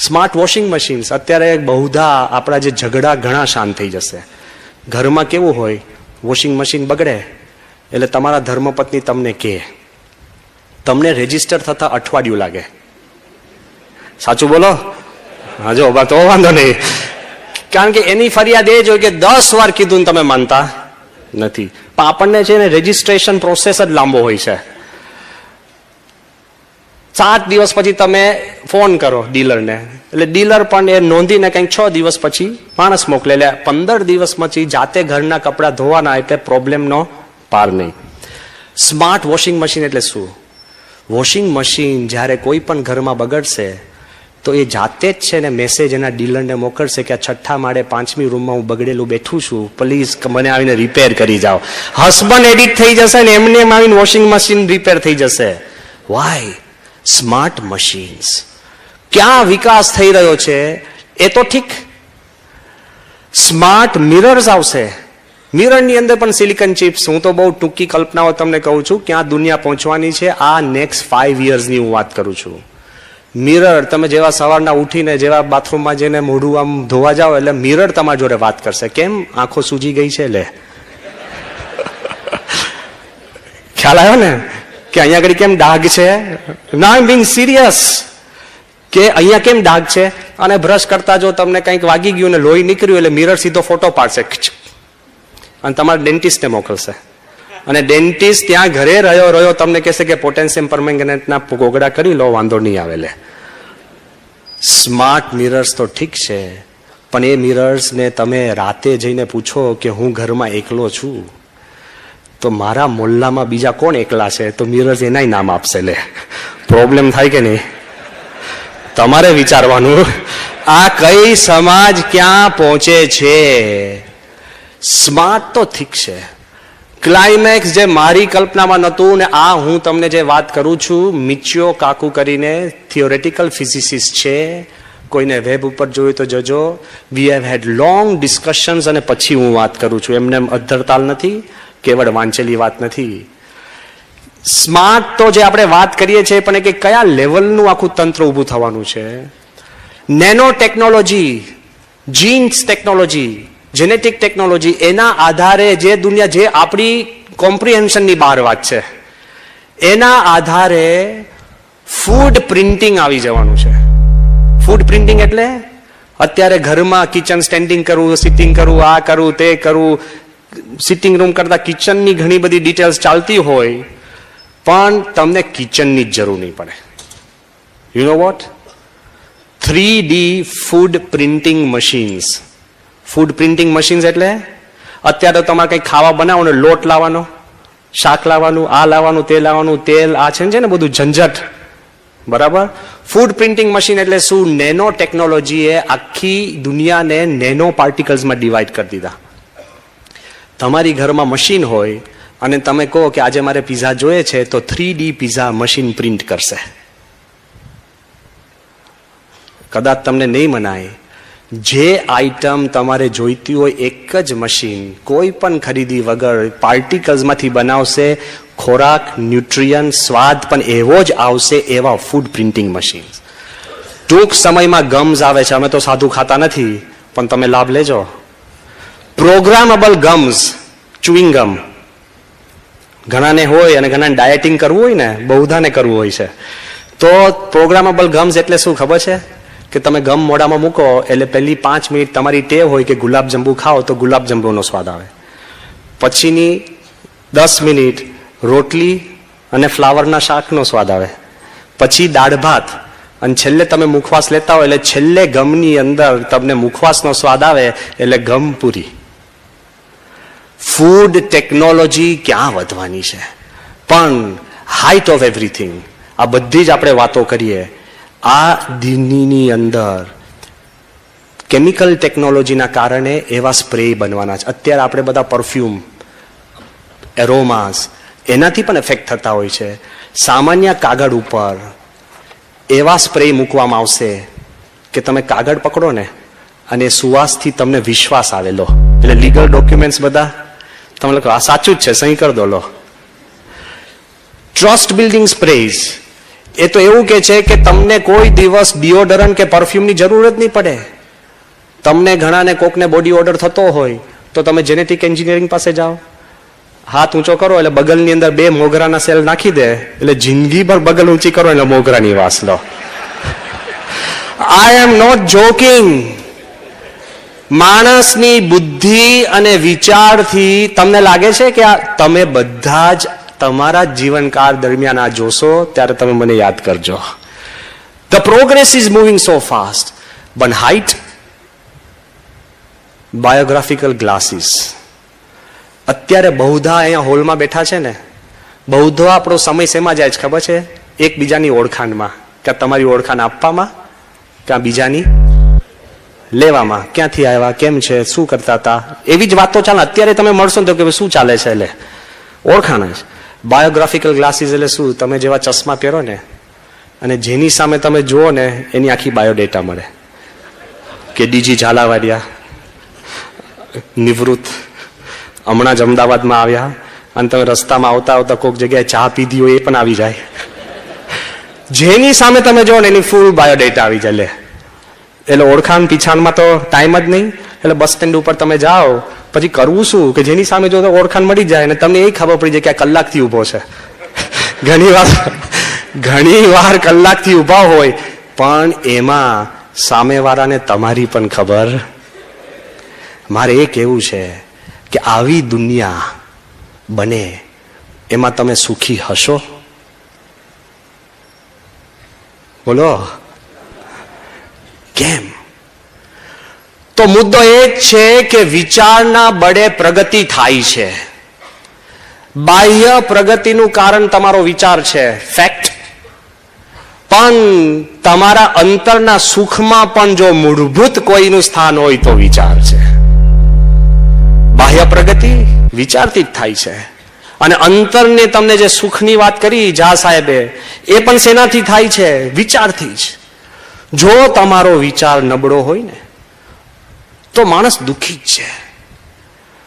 smart washing machines. અત્યારે બહુધા આપણા જે ઝઘડા ઘણા શાંત થઈ જશે. ઘરમાં કેવું હોય, વોશિંગ મશીન બગડે એટલે તમારા ધર્મપત્ની તમને કહે, તમને રજીસ્ટર થતા અઠવાડિયું લાગે. સાચું બોલો? હા, જો તો વાંધો નહીં. કારણ કે એની ફરિયાદ એ જ હોય કે 10 વાર કીધું તમે માનતા નથી. પણ આપણને છે ને રજીસ્ટ્રેશન પ્રોસેસ જ લાંબો હોય છે. 7 દિવસ પછી તમે ફોન કરો ડીલરને, એટલે ડીલર પણ એ નોંધીને કંઈક 6 દિવસ પછી માણસ મોકલે. એટલે 15 દિવસ પછી જાતે ઘરના કપડાં ધોવાના, એટલે પ્રોબ્લેમનો પાર નહીં. સ્માર્ટ વોશિંગ મશીન એટલે શું? વોશિંગ મશીન જ્યારે કોઈ પણ ઘરમાં બગડશે તો એ જાતે જ છે ને મેસેજ એના ડીલરને મોકલશે કે આ 6થા માળે 5મી રૂમમાં હું બગડેલું બેઠું છું, પ્લીઝ મને આવીને રિપેર કરી જાઓ. હસબન્ડ એડિટ થઈ જશે ને એમને એમ આવીને વોશિંગ મશીન રિપેર થઈ જશે. વાય? Smart machines. ક્યાં વિકાસ થઈ રહ્યો છે એ તો ઠીક. સ્માર્ટ મિરર્સ આવશે. મિરરની અંદર પણ સિલિકોન ચિપ્સ. હું તો બહુ ટૂંકી કલ્પનાઓ તમને કહું છું ક્યાં દુનિયા પહોંચવાની છે. આ નેક્સ્ટ 5 yearsની હું વાત કરું છું. મિરર, તમે જેવા સવારના ઉઠીને જેવા બાથરૂમમાં જઈને મોઢું આમ ધોવા જાઓ એટલે મિરર તમારી જોડે વાત કરશે, કેમ આંખો સૂજી ગઈ છે લે. ખ્યાલ આવ્યો ને કે અહીંયા આગળ કેમ ડાઘ છે? ના, આઈ એમ બીંગ સિરિયસ. કે અહીંયા કેમ ડાઘ છે? અને બ્રશ કરતા જો તમને કંઈક વાગી ગયું ને લોહી નીકળ્યું એટલે મિરર સીધો ફોટો પાડશે અને તમારા ડેન્ટિસ્ટને મોકલશે. અને ડેન્ટિસ્ટ ત્યાં ઘરે રહ્યો તમને કહેશે કે પોટેન્શિયમ પરમેંગનેટના ગોગડા કરી લો, વાંધો નહીં આવે લે. સ્માર્ટ મિરર્સ તો ઠીક છે, પણ એ મિરર્સને તમે રાતે જઈને પૂછો કે હું ઘરમાં એકલો છું તો મારા મોહલ્લામાં બીજા કોણ એકલા છે, તો મિરર્સ એનાય નામ આપશે લે. પ્રોબ્લેમ થાય કે નહીં? તમારે વિચારવાનું આ કઈ સમાજ ક્યાં પહોંચે છે. સ્માર્ટ તો ઠીક છે, ક્લાઇમેક્સ જે મારી કલ્પનામાં નહોતું ને આ હું તમને જે વાત કરું છું, મિચિયો કાકુ કરીને થિયોરેટિકલ ફિઝિસિસ્ટ છે, કોઈને વેબ ઉપર જોયું તો જજો. We have head long discussions અને પછી હું વાત કરું છું, એમને અધ્ધરતાલ નથી, કેવળ વાંચેલી વાત નથી. સ્માર્ટ તો જે આપણે વાત કરીએ છીએ પણ કે કયા લેવલનું આખું તંત્ર ઊભું થવાનું છે. Nano technology, jeans technology, genetic technology, એના આધારે જે દુનિયા જે આપણી કોમ્પ્રિહેન્શનની બહાર વાત છે એના આધારે ફૂડ પ્રિન્ટિંગ આવી જવાનું છે. ફૂડ પ્રિન્ટિંગ એટલે અત્યારે ઘરમાં કિચન સ્ટેન્ડિંગ કરવું, સિટિંગ કરવું, આ કરવું, તે કરવું, સિટિંગ રૂમ કરતા કિચનની ઘણી બધી ડિટેલ્સ ચાલતી હોય પણ તમને કિચનની જ જરૂર નહીં પડે. You know what? 3D food printing machines. Food printing machines એટલે અત્યારે તમારે કંઈક ખાવા બનાવો ને લોટ લાવવાનો, શાક લાવવાનું, આ લાવવાનું, તે લાવવાનું, તેલ, આ છે ને બધું ઝંઝટ, બરાબર? ફૂડ પ્રિન્ટિંગ મશીન એટલે શું? નેનો ટેકનોલોજીએ આખી દુનિયાને નેનો પાર્ટિકલ્સમાં ડિવાઈડ કરી દીધા. તમારી ઘરમાં મશીન હોય અને તમે કહો કે આજે મારે પિઝા જોઈએ છે તો 3D પિઝા મશીન પ્રિન્ટ કરશે. કદાચ તમને નહીં મનાય, જે આઈટમ તમારે જોઈતી હોય એક જ મશીન કોઈ પણ ખરીદી વગર પાર્ટિકલ્સમાંથી બનાવશે. ખોરાક, ન્યુટ્રિયન, સ્વાદ પણ એવો જ આવશે એવા ફૂડ પ્રિન્ટિંગ મશીન. ટૂંક સમયમાં ગમ્સ આવે છે, અમે તો સાદું ખાતા નથી પણ તમે લાભ લેજો. પ્રોગ્રામેબલ ગમ્સ, ચુઈંગ ગમ, ઘણાને હોય અને ઘણાને ડાયટિંગ કરવું હોય ને, બહુધાને કરવું હોય છે. તો પ્રોગ્રામેબલ ગમ્સ એટલે શું ખબર છે? કે તમે ગમ મોઢામાં મૂકો એટલે પહેલી 5 મિનિટ તમારી ટેવ હોય કે ગુલાબજંબુ ખાઓ તો ગુલાબજંબુનો સ્વાદ આવે, પછીની 10 મિનિટ રોટલી અને ફ્લાવરના શાકનો સ્વાદ આવે, પછી દાળ ભાત, અને છેલ્લે તમે મુખવાસ લેતા હોય એટલે છેલ્લે ગમની અંદર તમને મુખવાસનો સ્વાદ આવે એટલે ગમ પૂરી. ફૂડ ટેકનોલોજી ક્યાં વધવાની છે? પણ હાઈટ ઓફ એવરીથિંગ, આ બધી જ આપણે વાતો કરીએ, આ દિનની અંદર કેમિકલ ટેકનોલોજીના કારણે એવા સ્પ્રે બનવાના છે. અત્યારે આપણે બધા પરફ્યુમ, એરોમાસ, એનાથી પણ એફેક્ટ થતા હોય છે. સામાન્ય કાગળ ઉપર એવા સ્પ્રે મૂકવામાં આવશે કે તમે કાગળ પકડો ને અને સુવાસથી તમને વિશ્વાસ આવેલો, એટલે લીગલ ડોક્યુમેન્ટ્સ બધા તમે લખો આ સાચું જ છે, સહી કરી દો લો. ટ્રસ્ટ બિલ્ડિંગ સ્પ્રેઝ, એ તો એવું કે છે કે તમને કોઈ દિવસ ડિઓડરન્ટ કે પરફ્યુમની જરૂર જ નહીં પડે. તમને ઘણાને કોકને બોડી ઓર્ડર થતો હોય તો તમે જેનેટિક એન્જિનિયરિંગ પાસે જાઓ, હાથ ઊંચો કરો એટલે બગલની અંદર 2 મોગરાના સેલ નાખી દે એટલે જિંદગીભર બગલ ઊંચી કરો એટલે મોગરાની વાસ લો. આઈ એમ નોટ જોકિંગ. માણસની બુદ્ધિ અને વિચારથી તમને લાગે છે કે તમે બધા જ તમારા જીવનકાળ દરમિયાન આ જોશો ત્યારે તમે મને યાદ કરજો. The progress is moving so fast. One height, biographical glasses. અત્યારે બહુધા અહીંયા હોલમાં બેઠા છે ને, બહુધો આપણો સમય શેમાં જાય છે ખબર છે? એકબીજાની ઓળખાણમાં, કે તમારી ઓળખાણ આપવામાં, ક્યાં બીજાની લેવામાં, ક્યાંથી આવ્યા, કેમ છે, શું કરતા હતા, એવી જ વાતો ચાલે. અત્યારે તમે મળશો ને તો કે શું ચાલે છે, એટલે ઓળખાણ જ. બાયોગ્રાફિકલ ગ્લાસીસ એટલે શું, તમે જેવા ચશ્મા પહેરો ને અને જેની સામે તમે જુઓ ને એની આખી બાયોડેટા મળે કે ડીજી ઝાલાવાડિયા, નિવૃત્ત, હમણાં જ અમદાવાદમાં આવ્યા, અને તમે રસ્તામાં આવતા આવતા કોઈક જગ્યાએ ચા પીધી હોય એ પણ આવી જાય. જેની સામે તમે જુઓ ને એની ફૂલ બાયોડેટા આવી જાય. એટલે ઓળખાણ પીછાણમાં તો ટાઈમ જ નહીં. એટલે બસ સ્ટેન્ડ ઉપર તમે જાઓ પછી કરવું શું કે જેની સામે જો તો ઓળખાણ મળી જાય ને તમને એ ખબર પડી જાય કે આ કલાકથી ઊભો છે. ઘણી વાર કલાકથી ઊભા હોય પણ એમાં સામેવાળાને તમારી પણ ખબર. મારે એ કહેવું છે કે આવી દુનિયા બને એમાં તમે સુખી હશો? બોલો કેમ? તો મુદ્દો એ જ છે કે વિચારના બળે પ્રગતિ થાય છે. બાહ્ય પ્રગતિનું કારણ તમારો વિચાર છે, ફેક્ટ. પણ તમારા અંતરના સુખમાં પણ જો મૂળભૂત કોઈનું સ્થાન હોય તો વિચાર છે. બાહ્ય પ્રગતિ વિચારથી જ થાય છે. અને અંતરને તમને જે સુખની વાત કરી ઝા સાહેબે, એ પણ શેનાથી થાય છે? વિચારથી જ. જો તમારો વિચાર નબળો હોય ને તો માણસ દુઃખી જ છે.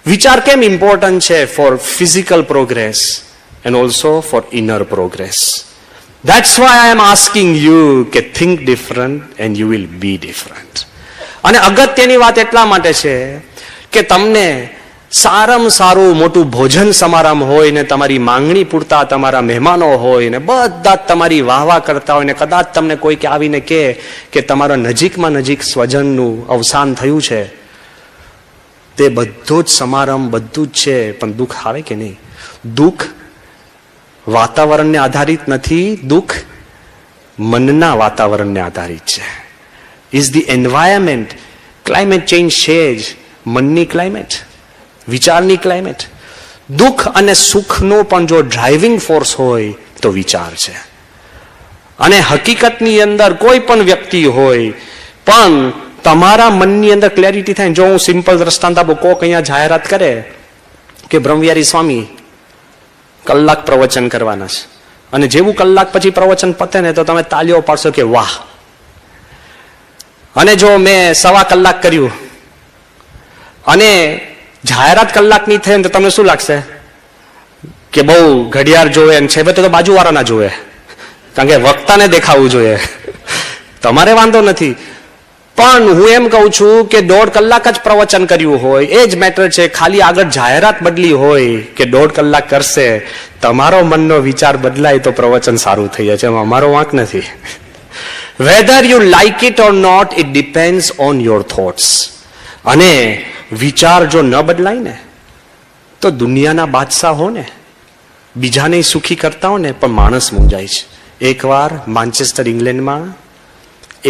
વિચાર કેમ ઇમ્પોર્ટન્ટ છે? For physical progress and also for inner progress. That's why I am asking you કે think different and you will be different. અને અગત્યની વાત એટલા માટે છે કે તમને સારામાં સારું મોટું ભોજન સમારંભ હોય ને તમારી માંગણી પૂરતા તમારા મહેમાનો હોય ને બધા જ તમારી વાહવા કરતા હોય ને કદાચ તમને કોઈક આવીને કહે કે તમારા નજીકમાં નજીક સ્વજનનું અવસાન થયું છે, તે બધો જ સમારંભ બધું જ છે, પણ દુઃખ આવે કે નહીં? દુઃખ વાતાવરણને આધારિત નથી, દુઃખ મનના વાતાવરણને આધારિત છે. Is the environment. Climate change છે જ મનની ક્લાઇમેટ, વિચારની ક્લાઇમેટ. દુઃખ અને સુખનો પણ જો ડ્રાઇવિંગ ફોર્સ હોય તો વિચાર છે. અને હકીકતની અંદર કોઈ પણ વ્યક્તિ હોય પણ તમારા મનની અંદર ક્લેરિટી થાય. જો હું સિમ્પલ દ્રષ્ટાંત આપું, કોક અહીંયા જાહેરાત કરે કે બ્રહ્મવિહારી સ્વામી કલાક પ્રવચન કરવાના છે, અને જેવું કલાક પછી પ્રવચન પતે ને તો તમે તાલીઓ પાડશો કે વાહ. અને જો મેં 1.25 કલાક કર્યું અને જાહેરાત કલાકની થઈ ને તો તમને શું લાગશે? કે બહુ ઘડિયાળ જોવે છે, તો બાજુવાળાના જોવે, કારણ કે વક્તાને દેખાવું જોઈએ. તમારે વાંધો નથી. પણ હું એમ કહું છું કે 1.5 કલાક જ પ્રવચન કર્યું હોય એ જ મેટર છે. ખાલી આગળ જાહેરાત બદલી હોય કે 1.5 કલાક કરશે, તમારો મનનો વિચાર બદલાય તો પ્રવચન સારું થઈ જાય છે. એમાં અમારો વાંક નથી. Whether you like it or not, it depends on your thoughts. અને વિચાર જો ન બદલાય ને તો દુનિયાના બાદશાહ હો ને, બીજાને સુખી કરતા હો ને, પણ માણસ મૂંઝાય છે. એકવાર માન્ચેસ્ટર ઇંગ્લેન્ડમાં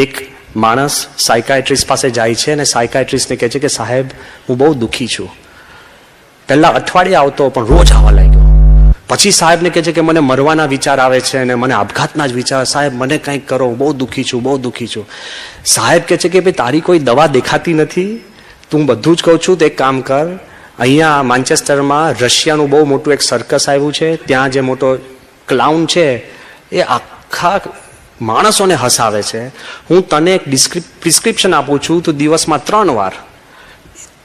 એક માણસ સાયકાટ્રિસ્ટ પાસે જાય છે અને સાયકાટ્રિસ્ટને કહે છે કે સાહેબ હું બહુ દુઃખી છું. પહેલા અઠવાડિયે આવતો પણ રોજ આવવા લાગ્યો. પછી સાહેબને કહે છે કે મને મરવાના વિચાર આવે છે અને મને આપઘાતના જ વિચાર, સાહેબ મને કંઈક કરો, બહુ દુઃખી છું, બહુ દુઃખી છું. સાહેબ કહે છે કે ભાઈ તારી કોઈ દવા દેખાતી નથી, તું બધું જ કહું છું તો એક કામ કર, અહીંયા માન્ચેસ્ટરમાં રશિયાનું બહુ મોટું એક સર્કસ આવ્યું છે, ત્યાં જે મોટો ક્લાઉન છે એ આખા માણસોને હસાવે છે. હું તને એક પ્રિસ્ક્રિપ્શન આપું છું, તું દિવસમાં 3 વાર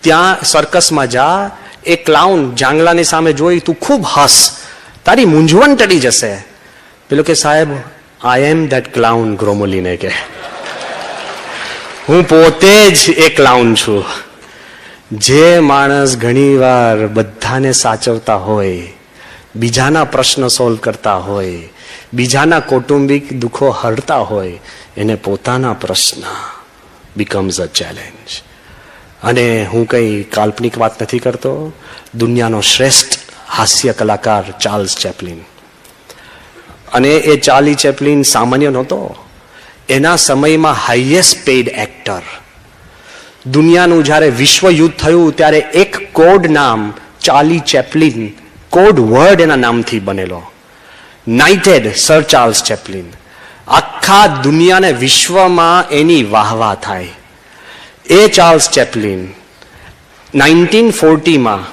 ત્યાં સર્કસમાં જા, એ ક્લાઉન જાંગલાની સામે જોઈ તું ખૂબ હસ, તારી મૂંઝવણ ટળી જશે. પેલો કે સાહેબ આઈ એમ ધેટ ક્લાઉન. ગ્રોમોલીને કે હું પોતે જ એ ક્લાઉન છું. જે માણસ ઘણીવાર બધાને સાચવતા હોય, બીજાના પ્રશ્ન સોલ્વ કરતા હોય, બીજાના કૌટુંબિક દુઃખો હરતા હોય, એને પોતાના પ્રશ્ન બીકમ્સ અ ચેલેન્જ. અને હું કંઈ કાલ્પનિક વાત નથી કરતો. દુનિયાનો શ્રેષ્ઠ હાસ્ય કલાકાર ચાર્લ્સ ચેપ્લિન, અને એ ચાર્લી ચેપ્લિન સામાન્ય નહોતો. એના સમયમાં હાઈએસ્ટ પેઇડ એક્ટર. દુનિયાનું જ્યારે વિશ્વયુદ્ધ થયું ત્યારે એક કોડ નામ ચાર્લી ચેપ્લિન, કોડ વર્ડ એના નામથી બનેલો, નાઇટેડ સર ચાર્લ્સ ચેપ્લિન. આખા દુનિયાને વિશ્વમાં એની વાહવા થાય. એ ચાર્લ્સ ચેપ્લિન 1940માં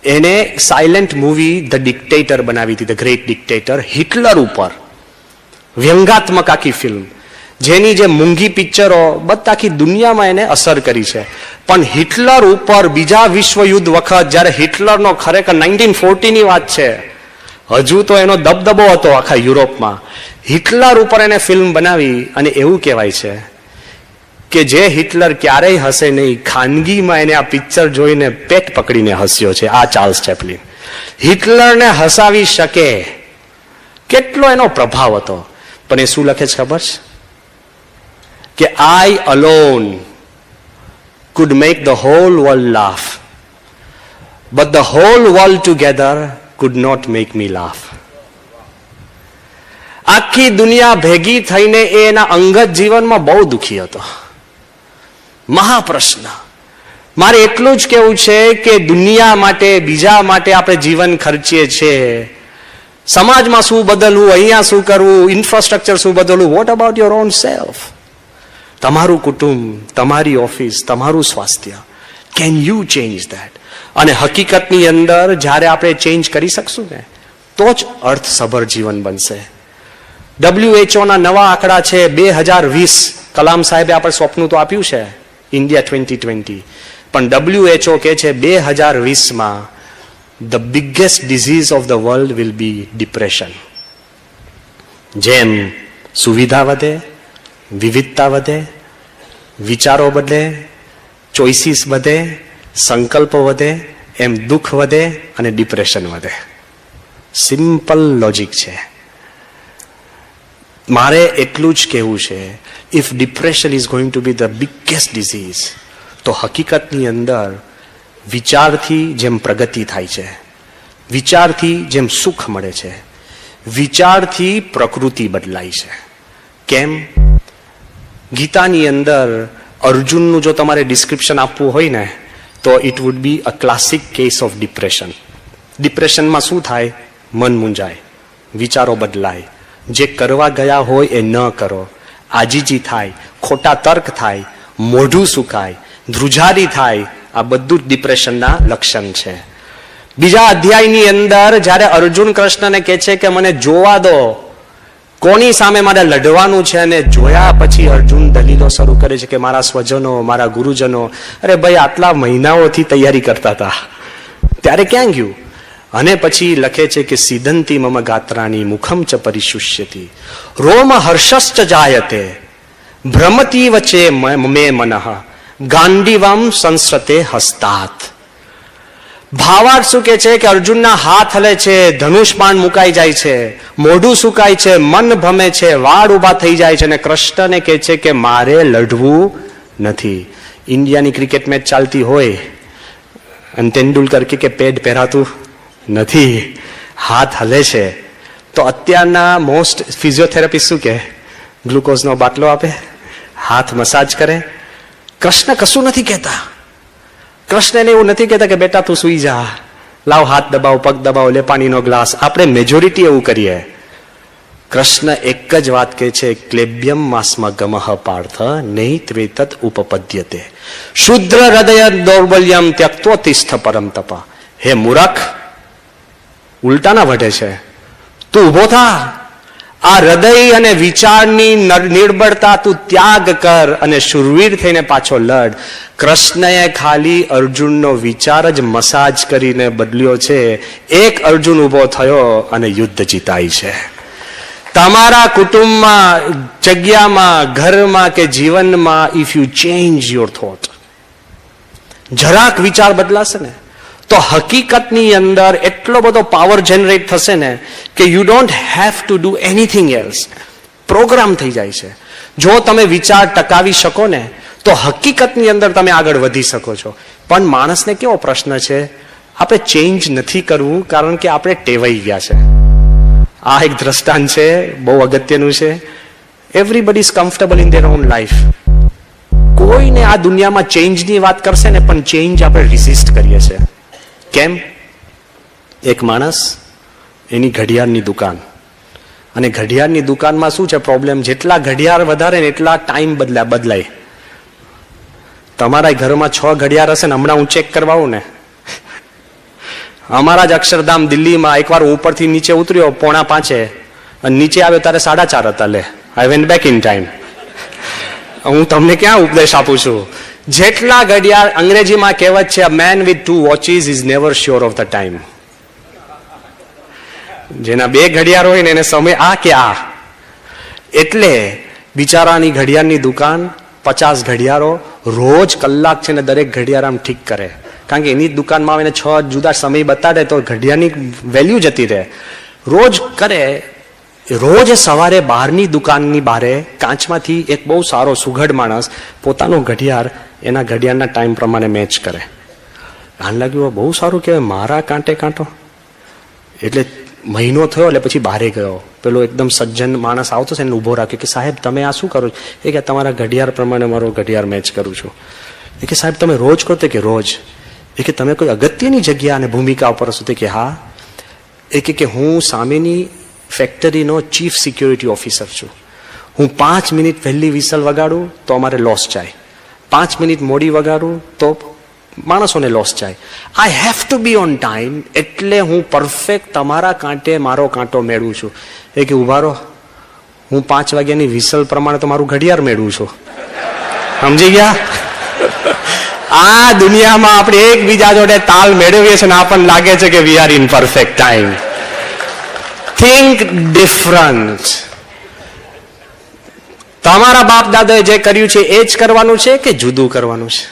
એને સાયલેન્ટ મૂવી ધ ડિક્ટેટર બનાવી હતી, ધ ગ્રેટ ડિક્ટેટર, હિટલર ઉપર વ્યંગાત્મક આખી ફિલ્મ, જેની જે મૂંગી પિક્ચરો બધા આખી દુનિયામાં એને અસર કરી છે. પણ હિટલર ઉપર બીજા વિશ્વયુદ્ધ વખત જ્યારે હિટલરનો ખરેખર 1940ની વાત છે, હજુ તો એનો દબદબો હતો આખા યુરોપમાં, હિટલર ઉપર એને ફિલ્મ બનાવી અને એવું કહેવાય છે કે જે હિટલર ક્યારેય હસે નહીં, ખાનગીમાં એને આ પિક્ચર જોઈને પેટ પકડીને હસ્યો છે આ ચાર્લ્સ ચેપ્લિન. હિટલરને હસાવી શકે કેટલો એનો પ્રભાવ હતો. પણ એ શું લખે છે ખબર છે? કે આઈ alone could make the whole world laugh, but the whole world together could not make me laugh. આખી દુનિયા ભેગી થઈને એના અંગત જીવનમાં બહુ દુખી હતો. મહાપ્રશ્ન. મારે એટલું જ કહેવું છે કે દુનિયા માટે, બીજા માટે આપણે જીવન ખર્ચીએ છીએ. સમાજમાં શું બદલવું, અહીંયા શું કરવું, ઇન્ફ્રાસ્ટ્રક્ચર શું બદલવું, what about your own self? તમારું કુટુંબ, તમારી ઓફિસ, તમારું સ્વાસ્થ્ય, કેન યુ ચેન્જ ધેટ? અને હકીકતની અંદર જ્યારે આપણે ચેન્જ કરી શકશું ને, તો જ અર્થસભર જીવન બનશે. WHO ના નવા આંકડા છે 2020. કલામ સાહેબે આપણે સ્વપ્ન તો આપ્યું છે ઇન્ડિયા 2020, પણ WHO કહે છે 2020માં the biggest disease of the world will be depression. જેમ સુવિધા વધે, વિવિધતા વધે, વિચારો બદલે, ચોઇસીસ વધે, સંકલ્પ વધે, એમ દુઃખ વધે અને ડિપ્રેશન વધે. સિમ્પલ લોજિક છે. મારે એટલું જ કહેવું છે, if depression is going to B the biggest disease, તો હકીકતની અંદર વિચારથી જેમ પ્રગતિ થાય છે, વિચારથી જેમ સુખ મળે છે, વિચારથી પ્રકૃતિ બદલાય છે. કેમ? ગીતાની અંદર અર્જુનનું જો તમારે ડિસ્ક્રિપ્શન આપવું હોય ને, તો it would be a classic case of depression. ડિપ્રેશનમાં શું થાય? મન મૂંઝાય, વિચારો બદલાય, જે કરવા ગયા હોય એ ન કરો, આજીજી થાય, ખોટા તર્ક થાય, મોઢું સુકાય, ધ્રુજારી થાય. આ બધું જ ડિપ્રેશનના લક્ષણ છે. બીજા અધ્યાયની અંદર જ્યારે અર્જુન કૃષ્ણને કહે છે કે મને જોવા દો, કોની સામે મારે લડવાનું છે, અને જોયા પછી અર્જુન દલીલો શરૂ કરે છે કે મારા સ્વજનો, મારા ગુરુજનો. અરે ભાઈ, આટલા મહિનાઓથી તૈયારી કરતા હતા, ત્યારે ક્યાં ગયું? અને પછી લખે છે કે સિદ્ધંતી મમ ગાત્રાની મુખમ ચ પરિશુષ્યતિ, રોમ હર્ષશ્ચ જાયતે, ભ્રમતી વચે મે મનઃ, ગાંડીવમ સંસ્રતે હસ્તાત. ભાવાર્થ શું કે છે કે અર્જુનના હાથ હલે છે, ધનુષ બાણ મુકાઈ જાય છે, મોઢું સુકાય છે, મન ભમે છે, વાળ ઉભા થઈ જાય છે, અને કૃષ્ણને કહે છે કે મારે લડવું નથી. ઇન્ડિયાની ક્રિકેટ મેચ ચાલતી હોય અને તેંડુલકર કે પેડ પહેરાતું નથી, હાથ હલે છે, તો અત્યારના મોસ્ટ ફિઝિયોથેરાપિસ્ટ શું કે? ગ્લુકોઝનો બાટલો આપે, હાથ મસાજ કરે. કૃષ્ણ કશું નથી કહેતા. કૃષ્ણને એવું નથી કહેતા કે બેટા તું સુઈ જા, લાવ હાથ દબાવ, પગ દબાવ, લે પાણીનો ગ્લાસ. આપણે મેજોરિટી એવું કરીએ. કૃષ્ણ એક જ વાત કહે છે, ક્લેબ્યમ માસ્મ ગમઃ પાર્થ નૈત્વેતત ઉપપદ્યતે, શુદ્ર હૃદય દૌર્બલ્યમ ત્યક્તો તિષ્ઠ પરમ તપા. હે મૂરખ, ઉલટાના વઢે છે, તું ઉભો થા, આ હૃદય અને વિચારની નિર્બળતા તું ત્યાગ કર અને શુરવીર થઈને પાછો લડ. કૃષ્ણએ ખાલી અર્જુનનો વિચાર જ મસાજ કરીને બદલ્યો છે. એક અર્જુન ઉભો થયો અને યુદ્ધ જીતાય છે. તમારા કુટુંબમાં, જગ્યામાં, ઘરમાં કે જીવનમાં, if you change your thought, જરાક વિચાર બદલાશે ને, તો હકીકતની અંદર એટલો બધો પાવર જનરેટ થશે ને કે you don't have to do anything else. Programme થઈ જાય છે. જો તમે વિચાર ટકાવી શકો ને, તો હકીકતની અંદર તમે આગળ વધી શકો છો. પણ માણસને કેવો પ્રશ્ન છે? આપણે ચેન્જ નથી કરવું કારણ કે આપણે ટેવાઈ ગયા છે. આ એક દ્રષ્ટાંત છે, બહુ અગત્યનું છે. Everybody is comfortable in their on life. કોઈને આ દુનિયામાં ચેન્જની વાત કરશે ને, પણ ચેન્જ આપણે રિઝિસ્ટ કરીએ છીએ. કેમ? એક માણસ, એની ઘડિયાળની દુકાન, અને ઘડિયાળની દુકાનમાં શું છે પ્રોબ્લેમ? જેટલા ઘડિયાળ વધારે ને એટલા ટાઈમ બદલાય. તમારા ઘરમાં 6 ઘડિયાળ હશે ને, હમણાં હું ચેક કરવા આવું ને, અમારા જ અક્ષરધામ દિલ્હીમાં એકવાર હું ઉપરથી નીચે ઉતર્યો 4:45 અને નીચે આવ્યો ત્યારે 4:30 હતા. લે, I went back in time. હું તમને ક્યાં ઉપદેશ આપું છું? જેટલા ઘડિયાળ, અંગ્રેજીમાં કહેવત છે, a man with 2 watches is never sure of the time. જેના 2 ઘડિયાળ હોય ને એને સમય આ કે આ. એટલે બિચારાની ઘડિયાળની દુકાન 50 ઘડિયાળો રોજ કલાક છે ને દરેક ઘડિયાળ આમ ઠીક કરે, કારણ કે એની દુકાનમાં આવીને 6 જુદા સમય બતાડે તો ઘડિયાળની વેલ્યુ જતી રહે. રોજ કરે. રોજ સવારે બહારની દુકાનની બહારે કાચમાંથી એક બહુ સારો સુઘડ માણસ પોતાનું ઘડિયાળ એના ઘડિયાળના ટાઈમ પ્રમાણે મેચ કરે. આન લાગ્યું બહુ સારું કહેવાય, મારા કાંટે કાંટો. એટલે મહિનો થયો એટલે પછી બહારે ગયો. પેલો એકદમ સજ્જન માણસ આવતો છે એને ઊભો રાખ્યો કે સાહેબ તમે આ શું કરો છો? એ કે તમારા ઘડિયાળ પ્રમાણે મારો ઘડિયાળ મેચ કરું છું. એ કે સાહેબ તમે રોજ કરો? કે રોજ. એ કે તમે કોઈ અગત્યની જગ્યા અને ભૂમિકા ઉપર હશો? કે હા. એ કે હું સામેની ફેક્ટરીનો ચીફ સિક્યોરિટી ઓફિસર છું. હું 5 મિનિટ પહેલી વિસલ વગાડું તો અમારે લોસ જાય, 5 મિનિટ મોડી વગાડું તો માણસોને લોસ જાય. I have to B on time. એટલે હું પરફેક્ટ તમારા કાંટે મારો કાંટો મેળવું છું. એ કે ઉભા રહો, હું 5 વાગ્યાની વિસલ પ્રમાણે તો મારું ઘડિયાળ મેળવું છું. સમજી ગયા? આ દુનિયામાં આપણે એકબીજા જોડે તાલ મેળવીએ છીએ ને આપણને લાગે છે કે we are in perfect time. Think different. તમારા બાપ દાદાએ જે કર્યું છે એ જ કરવાનું છે કે જુદું કરવાનું છે?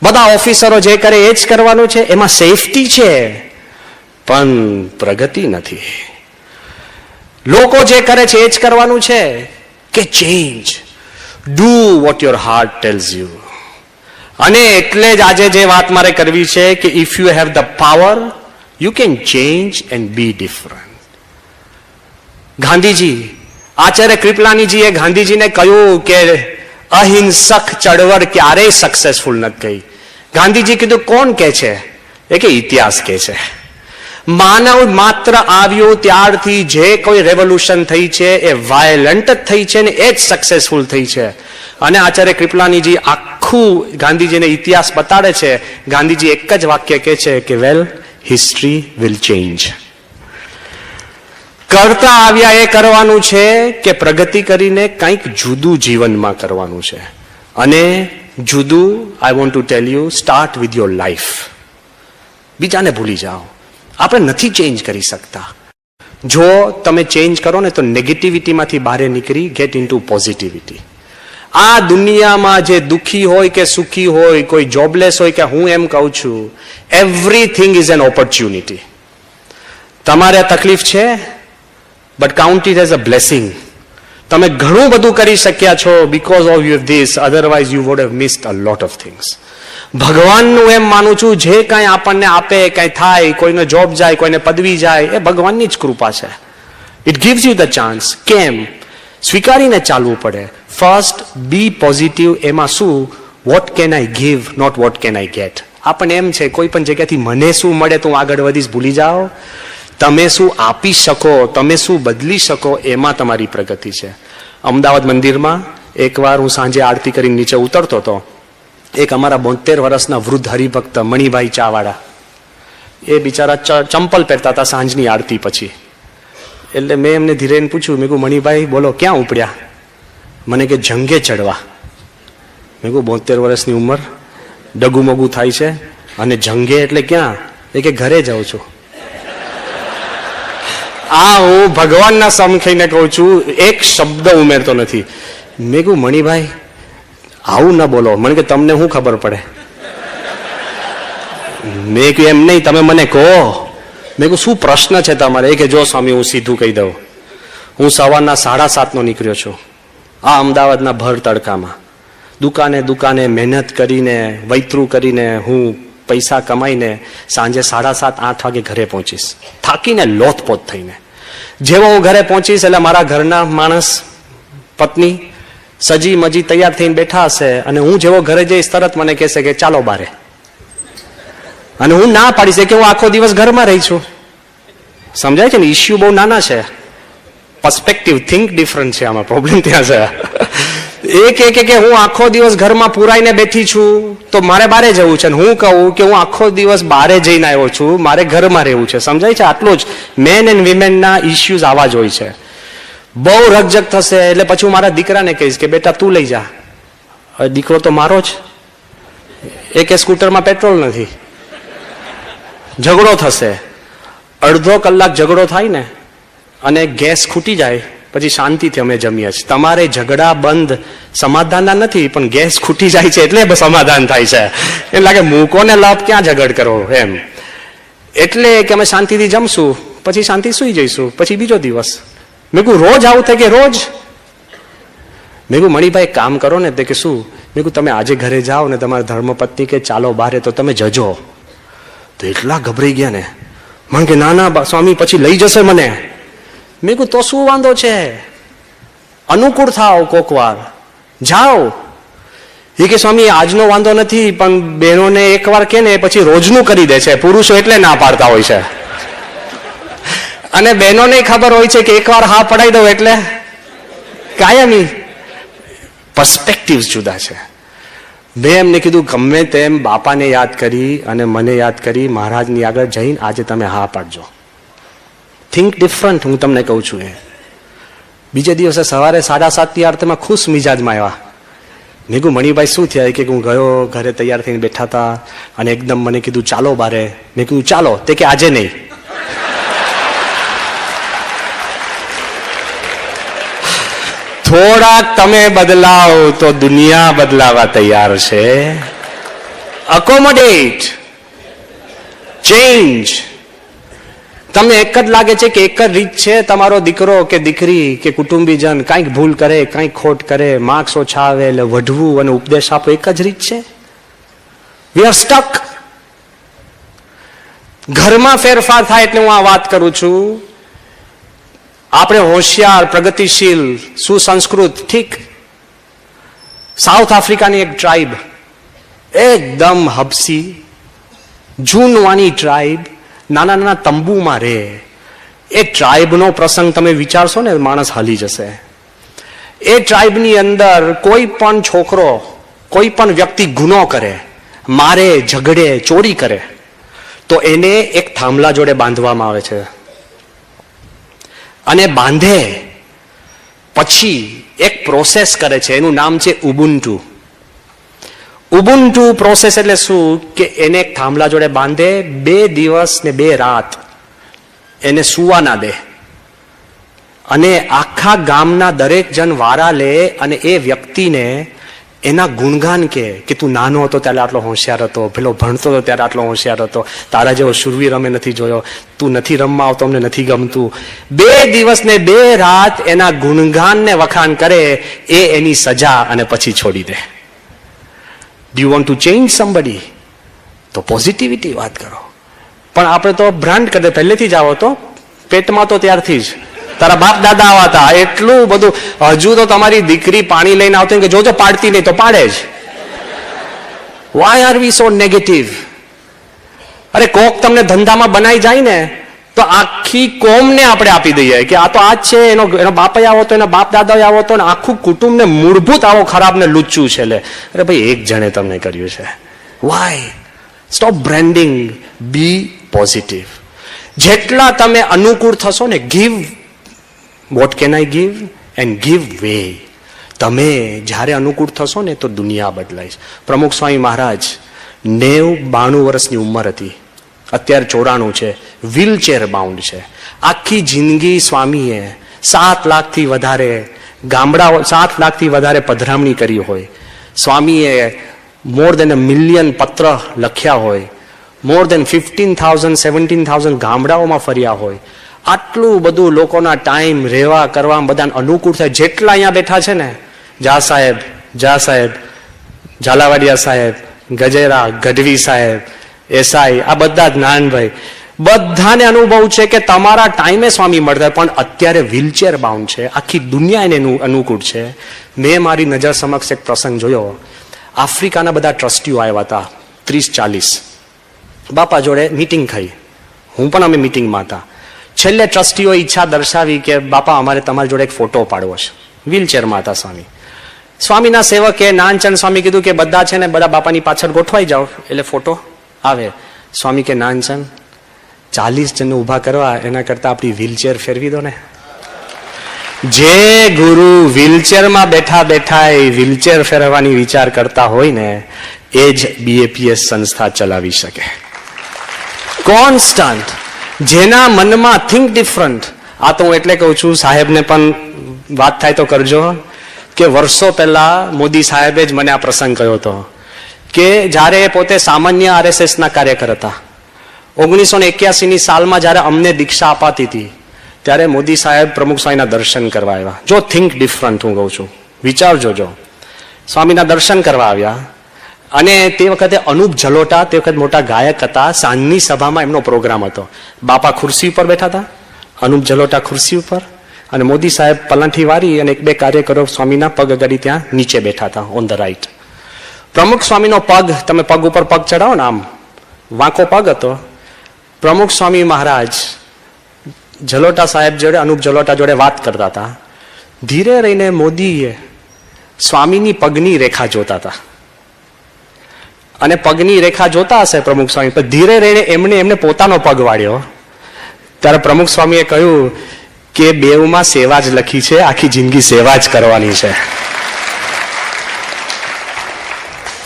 બધા ઓફિસરો જે કરે એ જ કરવાનું છે? એમાં સેફટી છે પણ પ્રગતિ નથી. લોકો જે કરે છે એ જ કરવાનું છે કે change? Do what your heart tells you. અને એટલે જ આજે જે વાત મારે કરવી છે કે if you have the power you can change and be different. Gandhiji, Acharya કૃપલાનીજીએ ગાંધીજીને કહ્યું કે અહિંસક ચળવળ ક્યારેય સક્સેસફુલ નથી ગઈ. ગાંધીજી કીધું કોણ કે છે? એ કે ઇતિહાસ કે છે. માનવ માત્ર આવ્યો ત્યારથી જે કોઈ રેવોલ્યુશન થઈ છે એ વાયલન્ટ જ થઈ છે ને એ જ સક્સેસફુલ થઈ છે. અને આચાર્ય કૃપલાનીજી આખું ગાંધીજીને ઇતિહાસ બતાડે છે. ગાંધીજી એક જ વાક્ય કહે છે કે વેલ, હિસ્ટ્રી વિલ ચેન્જ. કરતા આવ્યા એ કરવાનું છે કે પ્રગતિ કરીને કંઈક જુદું જીવનમાં કરવાનું છે. અને જુદું, I want to tell you, start with your life. બીજાને ભૂલી જાઓ. આપણે નથી ચેન્જ કરી શકતા. જો તમે ચેન્જ કરો ને તો નેગેટિવિટીમાંથી બહાર નીકળી ગેટ ઇન ટુ પોઝિટિવિટી. આ દુનિયામાં જે દુઃખી હોય કે સુખી હોય, કોઈ જોબલેસ હોય કે હું એમ કહું છું, એવરીથિંગ ઇઝ એન ઓપોર્ચ્યુનિટી. તમારે તકલીફ છે but count it as a blessing. તમે ઘણું બધું કરી શક્યા છો because of you this, otherwise you would have missed a lot of things. ભગવાનનું એમ માનું છું જે કાંઈ આપણને આપે, કાંઈ થાય, કોઈને જોબ જાય, કોઈને પદવી જાય, એ ભગવાનની જ કૃપા છે. It gives you the chance. કેમ? સ્વીકારીને ચાલવું પડે. First be positive. એમાં શું? What can I give, not what can I get. આપણને એમ છે કોઈ પણ જગ્યાથી મને શું મળે તો હું આગળ વધીશ, ભૂલી જાઓ. તમે શું આપી શકો, તમે શું બદલી શકો, એમાં તમારી પ્રગતિ છે. અમદાવાદ મંદિરમાં એકવાર હું સાંજે આરતી કરીને નીચે ઉતરતો હતો. એક અમારા 72 વર્ષના વૃદ્ધ હરિભક્ત મણિભાઈ ચાવાળા, એ બિચારા ચંપલ પહેરતા હતા સાંજની આરતી પછી. એટલે મેં એમને ધીરેને પૂછ્યું, મેં કહું મણિભાઈ બોલો ક્યાં ઉપડ્યા? મને કે જંગે ચડવા. મેં કહું 72 વર્ષની ઉંમર, ડગુમગું થાય છે, અને જંગે એટલે ક્યાં? એ કે ઘરે જાઉં છું. આ હું ભગવાનના સમખઈને કહું છું, એક શબ્દ ઉમેરતો નથી. મેં કહું મણિભાઈ આવું ન બોલો. મને કે તમને શું ખબર પડે? મેં કહ્યું એમ નહીં, તમે મને કહો. મેં કહું શું પ્રશ્ન છે તમારે? એ કે જો સ્વામી હું સીધું કહી દઉં, હું સવારના 7:30 નીકળ્યો છું આ અમદાવાદના ભર તડકામાં. દુકાને દુકાને મહેનત કરીને, વૈતરું કરીને હું પૈસા કમાઈને સાંજે 7:30-8 વાગે ઘરે પહોંચીશ, થાકીને લોથપોથ થઈને. જેવો હું ઘરે પહોંચીશ એટલે મારા ઘરના માણસ, પત્ની સજી મજી તૈયાર થઈને બેઠા હશે, અને હું જેવો ઘરે જઈશ તરત મને કહેશે કે ચાલો બારે. અને હું ના પાડીશ કે હું આખો દિવસ ઘરમાં રહી છું. સમજાય છે ને? ઇસ્યુ બહુ નાના છે. પર્સ્પેક્ટિવ, થિંક ડિફરન્ટ છે, આમાં પ્રોબ્લેમ ત્યાં છે. એ કે હું આખો દિવસ ઘરમાં પુરાઈને બેઠી છું તો મારે બારે જવું છે, હું કહું કે હું આખો દિવસ બારે જઈને આવ્યો છું, મારે ઘરમાં રહેવું છે. સમજાય છે? આટલું જ મેન એન્ડ વિમેનના ઇસ્યુઝ આવા જ હોય છે. બહુ રકજક થશે એટલે પછી હું મારા દીકરાને કહીશ કે બેટા તું લઈ જા. હવે દીકરો તો મારો જ, એ કે સ્કૂટરમાં પેટ્રોલ નથી. ઝઘડો થશે, અડધો કલાક ઝઘડો થાય ને અને ગેસ ખૂટી જાય પછી શાંતિથી અમે જમીએ છીએ. તમારે ઝઘડા બંધ સમાધાનના નથી, પણ ગેસ ખૂટી જાય છે એટલે સમાધાન થાય છે. એમ લાગે મૂકોને લાભ ક્યાં ઝઘડ કરો એમ. એટલે કે અમે શાંતિથી જમશું, પછી શાંતિ સુઈ જઈશું, પછી બીજો દિવસ. મેં કહું રોજ આવું થાય કે રોજ? મેં કહું મણિભાઈ કામ કરો ને. તે કે શું? મેં કહું તમે આજે ઘરે જાઓ ને તમારા ધર્મપત્ની કે ચાલો બારે તો તમે જજો. તો એટલા ગભરાઈ ગયા ને, મને કે ના ના સ્વામી પછી લઈ જશે મને. મેં કહું તો શું વાંધો છે, અનુકૂળ થાવ, કોક વાર જાઓ. એ કે સ્વામી આજનો વાંધો નથી, પણ બહેનોને એકવાર કે ને પછી રોજનું કરી દે છે, પુરુષો એટલે ના પાડતા હોય છે. અને બહેનોને ખબર હોય છે કે એકવાર હા પડાઈ દઉં એટલે કાયમી. પર્સ્પેક્ટિવ્સ જુદા છે. મેં એમને કીધું ગમે તેમ બાપાને યાદ કરી અને મને યાદ કરી મહારાજની આગળ જઈને આજે તમે હા પાડજો. થિંક ડિફરન્ટ, હું તમને કહું છું. એ બીજે દિવસે સવારે 7:30 આરતીમાં ખુશ મિજાજમાં આવ્યા. મેં કહ્યું મણિભાઈ શું થયા? કે હું ગયો ઘરે તૈયાર થઈને બેઠા હતા અને એકદમ મને કીધું ચાલો બારે. મેં કીધું ચાલો. તે કે આજે નહીં. થોડાક તમે બદલાવ તો દુનિયા બદલાવા તૈયાર છે. અકોમોડેટ, ચેન્જ. તમને એક જ લાગે છે કે એક જ રીત છે, તમારો દીકરો કે દીકરી કે કુટુંબીજન કંઈક ભૂલ કરે, કંઈક ખોટ કરે, માર્ક્સ ઓછા આવે એટલે વઢવું અને ઉપદેશ આપો, એક જ રીત છે? We are stuck. ઘરમાં ફેરફાર થાય એટલે હું આ વાત કરું છું. આપણે હોશિયાર, પ્રગતિશીલ, સુસંસ્કૃત, ઠીક. સાઉથ આફ્રિકાની એક ટ્રાઇબ, એકદમ હબસી જૂનવાની ટ્રાઇબ, નાના નાના તંબુમાં રહે. એ ટ્રાઇબનો પ્રસંગ તમે વિચારશો ને માણસ હાલી જશે. એ ટ્રાઇબની અંદર કોઈ પણ છોકરો, કોઈ પણ વ્યક્તિ ગુનો કરે, મારે, ઝઘડે, ચોરી કરે તો એને એક થાંભલા જોડે બાંધવામાં આવે છે. અને બાંધે પછી એક પ્રોસેસ કરે છે, એનું નામ છે ઉબુન્ટુ. ઉબુન્ટુ પ્રોસેસ એટલે શું? કે એને એક થાંભલા જોડે બાંધે, 2 દિવસ ને 2 રાત એને સુવા ના દે, અને આખા ગામના દરેક જણ વારા લે અને એ વ્યક્તિને એના ગુણગાન કે તું નાનો હતો ત્યારે આટલો હોશિયાર હતો, પેલો ભણતો હતો ત્યારે આટલો હોશિયાર હતો, તારા જેવો શુરવીર અમે નથી જોયો, તું નથી રમવા આવતો, અમને નથી ગમતું. 2 દિવસ ને 2 રાત એના ગુણગાનને વખાણ કરે, એ એની સજા, અને પછી છોડી દે. Do you want to change somebody? તો પોઝિટિવિટી વાત કરો. પણ આપણે તો બ્રાન્ડ કરે, પહેલેથી જ આવો તો પેટમાં તો ત્યારથી જ તારા બાપ દાદા આવા હતા, એટલું બધું. હજુ તો તમારી દીકરી પાણી લઈને આવતી કે જોજો પાડતી નહીં તો પાડે જ. Why are V so negative? અરે કોક તમને ધંધામાં બનાવી જાય ને તો આખી કોમને આપણે આપી દઈએ કે આ તો આ જ છે, એનો બાપ આવો તો એના બાપ દાદા આવો તો, આખું કુટુંબને મૂળભૂત આવો ખરાબ ને લુચ્ચું છે. અરે ભાઈ એક જણે તમને કર્યું છે. Y? Stop branding, B positive. જેટલા તમે અનુકૂળ થશો ને, give vote can I give and give way. તમે જ્યારે અનુકૂળ થશો ને તો દુનિયા બદલાય. પ્રમુખ સ્વામી મહારાજ 92 વર્ષની ઉંમર હતી, અત્યારે 94 છે, વ્હીલચેર બાઉન્ડ છે. આખી જિંદગી સ્વામીએ 7 લાખથી વધારે ગામડાઓ, 7 લાખથી વધારે પધરામણી કરી હોય. સ્વામીએ મોર દેન 1 મિલિયન પત્ર લખ્યા હોય, મોર દેન 15,000 17,000 ગામડાઓમાં ફર્યા હોય. આટલું બધું લોકોના ટાઈમ, રહેવા કરવા બધાને અનુકૂળ થાય. જેટલા અહીંયા બેઠા છે ને, જા સાહેબ, ઝાલાવાડિયા સાહેબ, ગજેરા, ગઢવી સાહેબ, એસઆઈ, આ બધા જ્ઞાનભાઈ, બધાને અનુભવ છે કે તમારા ટાઈમે સ્વામી મળતા, પણ અત્યારે વ્હીલચેર બાઉન્ડ છે. આખી દુનિયા એને અનુકૂળ છે. મેં મારી નજર સમક્ષ એક પ્રસંગ જોયો. આફ્રિકાના બધા ટ્રસ્ટીઓ આવ્યા હતા, 30-40. બાપા જોડે મીટિંગ થઈ, હું પણ અમે મીટિંગમાં હતા. છેલ્લે ટ્રસ્ટીઓ ઈચ્છા દર્શાવી કે બાપા અમારે તમારી જોડે એક ફોટો પાડવો છે. વ્હીલચેરમાં હતા સ્વામી. સ્વામીના સેવકે નાનચંદ સ્વામી કીધું કે બધા છે ને બધા બાપાની પાછળ ગોઠવાઈ જાઓ એટલે ફોટો આવે. સ્વામી કે નાનચંદ 40 જણને ઊભા કરવા એના કરતા આપણી વ્હીલચેર ફેરવી દો ને. જે ગુરુ વ્હીલચેરમાં બેઠા બેઠા એ વ્હીલચેર ફેરવવાની વિચાર કરતા હોય ને એ જ BAPS સંસ્થા ચલાવી શકે. કોન્સ્ટન્ટ, જેના મનમાં થિંક ડિફરન્ટ. આ તો હું એટલે કહું છું, સાહેબને પણ વાત થાય તો કરજો કે વર્ષો પહેલા મોદી સાહેબે જ મને આ પ્રસંગ કહ્યો હતો કે જ્યારે પોતે સામાન્ય RSS ના કાર્યકર હતા, 1981ની સાલમાં જ્યારે અમને દીક્ષા અપાતી હતી ત્યારે મોદી સાહેબ પ્રમુખ સ્વામીના દર્શન કરવા આવ્યા. જો થિંક ડિફરન્ટ હું કહું છું, વિચારજો. જો સ્વામીના દર્શન કરવા આવ્યા અને તે વખતે અનુપ જલોટા તે વખતે મોટા ગાયક હતા. સાંજની સભામાં એમનો પ્રોગ્રામ હતો. બાપા ખુરશી ઉપર બેઠા હતા, અનુપ જલોટા ખુરશી ઉપર, અને મોદી સાહેબ પલાંઠી વારી અને 1-2 કાર્યકરો સ્વામીના પગ અગાડી ત્યાં નીચે બેઠા હતા ઓન ધ રાઈટ. પ્રમુખ સ્વામીનો પગ, તમે પગ ઉપર પગ ચડાવો ને આમ વાંકો પગ હતો. પ્રમુખ સ્વામી મહારાજ જલોટા સાહેબ જોડે, અનુપ જલોટા જોડે વાત કરતા હતા. ધીરે રહીને મોદીએ સ્વામીની પગની રેખા જોતા હતા અને પગની રેખા જોતા હશે પ્રમુખ સ્વામી, પણ ધીરે રહીને એમને પોતાનો પગ વાળ્યો. ત્યારે પ્રમુખ સ્વામીએ કહ્યું કે બેઉમાં સેવા જ લખી છે, આખી જિંદગી સેવા જ કરવાની છે.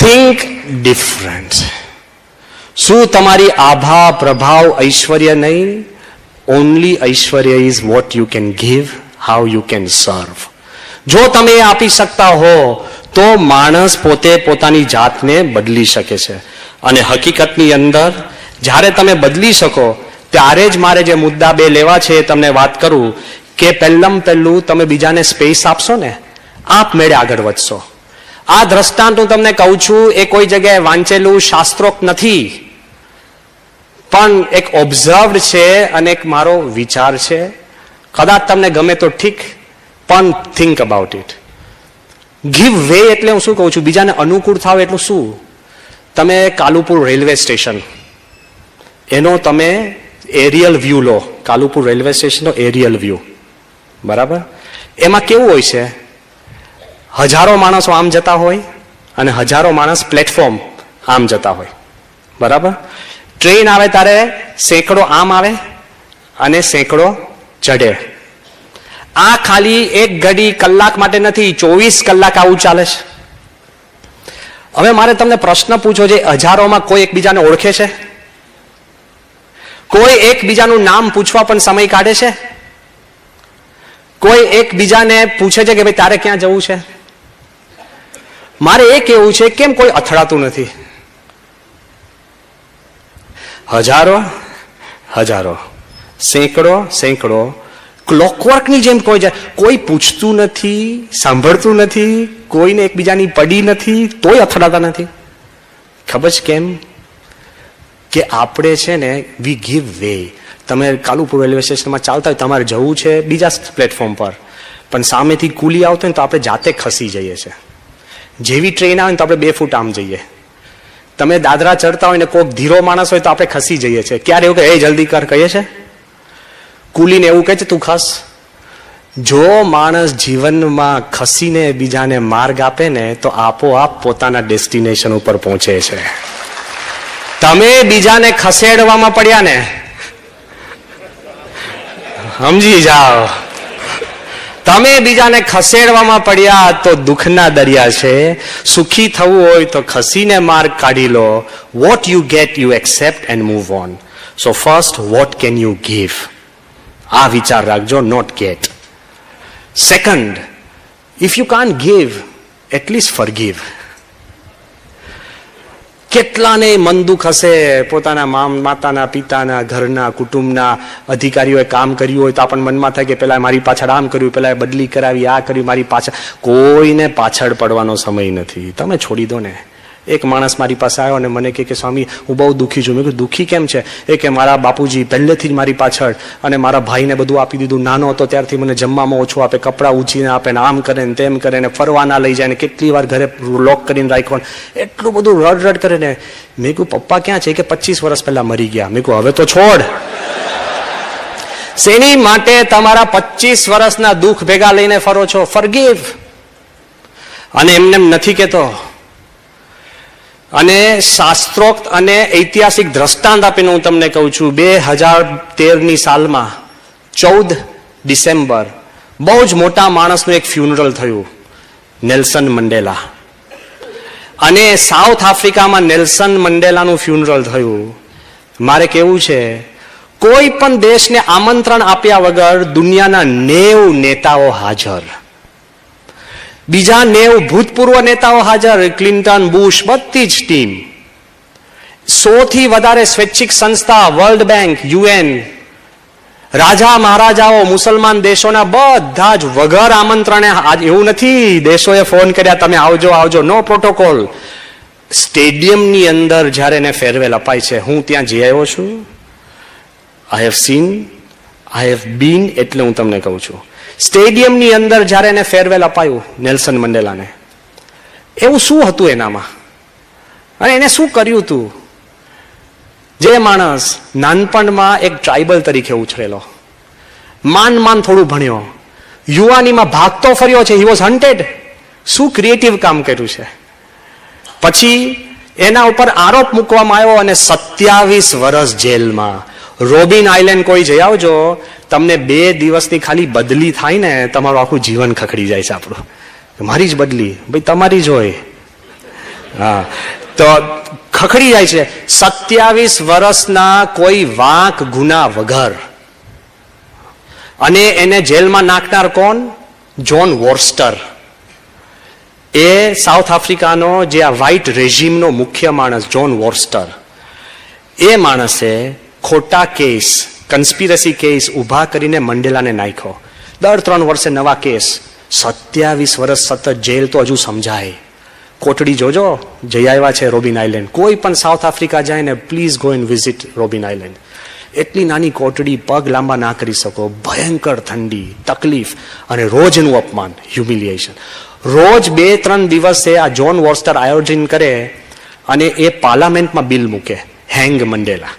Think different. શું તમારી આભા, પ્રભાવ, ઐશ્વર્ય નહીં? Only Aishwarya is what you can give, how you can સર્વ. જો તમે એ આપી શકતા હો તો માણસ પોતે પોતાની જાતને બદલી શકે છે. અને હકીકતની અંદર જ્યારે તમે બદલી શકો ત્યારે જ મારે જે મુદ્દા 2 લેવા છે એ તમને વાત કરું કે પહેલું તમે બીજાને સ્પેસ આપશો ને, આપમેળે આગળ વધશો. આ દ્રષ્ટાંત હું તમને કહું છું એ કોઈ જગ્યાએ વાંચેલું શાસ્ત્રોક્ત નથી, પણ એક ઓબ્ઝર્વડ છે અને એક મારો વિચાર છે. કદાચ તમને ગમે તો ઠીક, પણ think about it. Give way એટલે હું શું કહું છું, બીજાને અનુકૂળ થાવ એટલું શું? તમે કાલુપુર રેલવે સ્ટેશન એનો તમે એરિયલ વ્યૂ લો. કાલુપુર રેલવે સ્ટેશનનો એરિયલ વ્યૂ, બરાબર? એમાં કેવું હોય છે, હજારો માણસો આમ જતા હોય અને હજારો માણસ પ્લેટફોર્મ આમ જતા હોય, બરાબર? ટ્રેન આવે ત્યારે સેંકડો આમ આવે અને સેંકડો ચઢે. આ ખાલી 1 ઘડી કલાક માટે નથી, 24 કલાક આવું ચાલે છે. હવે મારે તમને પ્રશ્ન પૂછો, જે હજારોમાં કોઈ એકબીજાને ઓળખે છે? કોઈ એકબીજાનું નામ પૂછવા પણ સમય કાઢે છે? કોઈ એકબીજાને પૂછે છે કે ભાઈ તારે ક્યાં જવું છે? મારે એ કહેવું છે, કેમ કોઈ અથડાતું નથી? હજારો, સેંકડો ક્લોકવર્કની જેમ કોઈ પૂછતું નથી, સાંભળતું નથી, કોઈને એકબીજાની પડી નથી, તોય અથડાતા નથી. ખબર છે કેમ? કે આપણે છે ને વી ગીવ વે. તમે કાલુપુર રેલવે સ્ટેશનમાં ચાલતા હોય, તમારે જવું છે બીજા પ્લેટફોર્મ પર, પણ સામેથી કુલી આવતો હોય તો આપણે જાતે ખસી જઈએ છીએ. જેવી ટ્રેન આવે ને તો આપણે 2 ફૂટ આમ જઈએ. તમે દાદરા ચડતા હોય ને કોઈક ધીરો માણસ હોય તો આપણે ખસી જઈએ છીએ. ક્યારે એવું કે એ જલ્દી કર કહીએ છે? કુલીને એવું કહે છે તું ખસ. જો માણસ જીવનમાં ખસીને બીજાને માર્ગ આપે ને તો આપોઆપ પોતાના ડેસ્ટિનેશન ઉપર પહોંચે છે. તમે બીજાને ખસેડવામાં પડ્યા ને, સમજી જાઓ, તમે બીજાને ખસેડવામાં પડ્યા તો દુઃખના દરિયા છે. સુખી થવું હોય તો ખસીને માર્ગ કાઢી લો. What you get you accept and move on. So first, what can you give? આ વિચાર રાખજો, not get. Second, if you can't give, at least forgive. કેટલાને મન દુઃખ હશે, પોતાના માતાના, પિતાના, ઘરના, કુટુંબના અધિકારીઓએ કામ કર્યું હોય તો આપણને મનમાં થાય કે પેલા મારી પાછળ આમ કર્યું, પેલા બદલી કરાવી, આ કર્યું, મારી પાછળ. કોઈને પાછળ પડવાનો સમય નથી, તમે છોડી દો ને. એક માણસ મારી પાસે આવ્યો અને મને કહે કે સ્વામી હું બહુ દુઃખી છું. મેં કીધું દુઃખી કેમ છે? એ કે મારા બાપુજી પહેલેથી જ મારી પાછળ, અને મારા ભાઈને બધું આપી દીધું. નાનો હતો ત્યારથી મને જમવામાં ઓછું આપે, કપડાં ઊંચીને આપે, ને આમ કરે ને તેમ કરે ને, ફરવા ના લઈ જાય ને, કેટલી વાર ઘરે લોક કરીને રાખ્યો, એટલું બધું રડ કરે ને. મેં કહ્યું પપ્પા ક્યાં છે? કે 25 વર્ષ પહેલા મરી ગયા. મેં કહ્યું હવે તો છોડ. શેની માટે તમારા 25 વર્ષના દુઃખ ભેગા લઈને ફરો છો? ફોરગીવ. અને એમને નથી કહેતો, અને શાસ્ત્રોક્ત અને ઐતિહાસિક દ્રષ્ટાંત આપીને હું તમને કહું છું, 2013ની સાલમાં 14 ડિસેમ્બર બહુ જ મોટા માણસનું એક ફ્યુનરલ થયું, નેલ્સન મંડેલા. અને સાઉથ આફ્રિકામાં નેલ્સન મંડેલાનું ફ્યુનરલ થયું. મારે કેવું છે, કોઈ પણ દેશને આમંત્રણ આપ્યા વગર દુનિયાના 90 નેતાઓ હાજર, બીજા 90 ભૂતપૂર્વ નેતાઓ હાજર, ક્લિન્ટન, બુશ, બધી જ ટીમ. 100 થી વધારે સ્વૈચ્છિક સંસ્થા, વર્લ્ડ બેંક, UN, રાજા મહારાજાઓ, મુસલમાન દેશોના બધા જ વગર આમંત્રણે. એવું નથી દેશોએ ફોન કર્યા તમે આવજો આવજો, નો પ્રોટોકોલ. સ્ટેડિયમની અંદર જ્યારે એને ફેરવેલ અપાય છે, હું ત્યાં જઈ આવ્યો છું, I have seen, I have been, એટલે હું તમને કહું છું. સ્ટેડિયમની અંદર જ્યારે એને ફેરવેલ અપાયું નેલ્સન મંડેલાને, એવું શું હતું એનામાં, અને એને શું કર્યું હતું? જે માણસ નાનપણમાં એક ટ્રાઇબલ તરીકે ઉછરેલો, માન થોડું ભણ્યો, યુવાનીમાં ભાગતો ફર્યો છે, હી વોઝ હન્ટેડ. શું ક્રિએટિવ કામ કર્યું છે? પછી એના ઉપર આરોપ મૂકવામાં આવ્યો અને 27 વર્ષ જેલમાં. રોબિન આઇલેન્ડ કોઈ જઈ આવજો, તમને 2 દિવસની ખાલી બદલી થાય ને, તમારું આખું જીવન ખખડી જાય છે આપણું. મારી જ બદલી, ભાઈ તમારી જ હોય. હા, તો ખખડી જાય છે. 27 વર્ષના કોઈ વાંક ગુના વગર. અને એને જેલમાં નાખનાર કોણ? જોન વોર્સ્ટર. એ સાઉથ આફ્રિકાનો જે આ વ્હાઇટ રેજીમનો મુખ્ય માણસ, જોન વોર્સ્ટર. એ માણસે ખોટા કેસ, કન્સ્પિરસી કેસ ઉભા કરીને મંડેલાને નાખ્યો. દર 3 વર્ષે નવા કેસ. 27 વર્ષ સતત જેલ તો હજુ સમજાય. કોટડી જોજો, જઈ આવ્યા છે રોબિન આઇલેન્ડ. કોઈ પણ સાઉથ આફ્રિકા જાય ને, please go and visit Robin island. એટલી નાની કોટડી, પગ લાંબા ના કરી શકો, ભયંકર ઠંડી, તકલીફ, અને રોજનું અપમાન, હ્યુમિલિએશન. રોજ 2-3 દિવસે આ જોન વોર્સ્ટર આયોજન કરે અને એ પાર્લામેન્ટમાં બિલ મૂકે, હેંગ મંડેલા.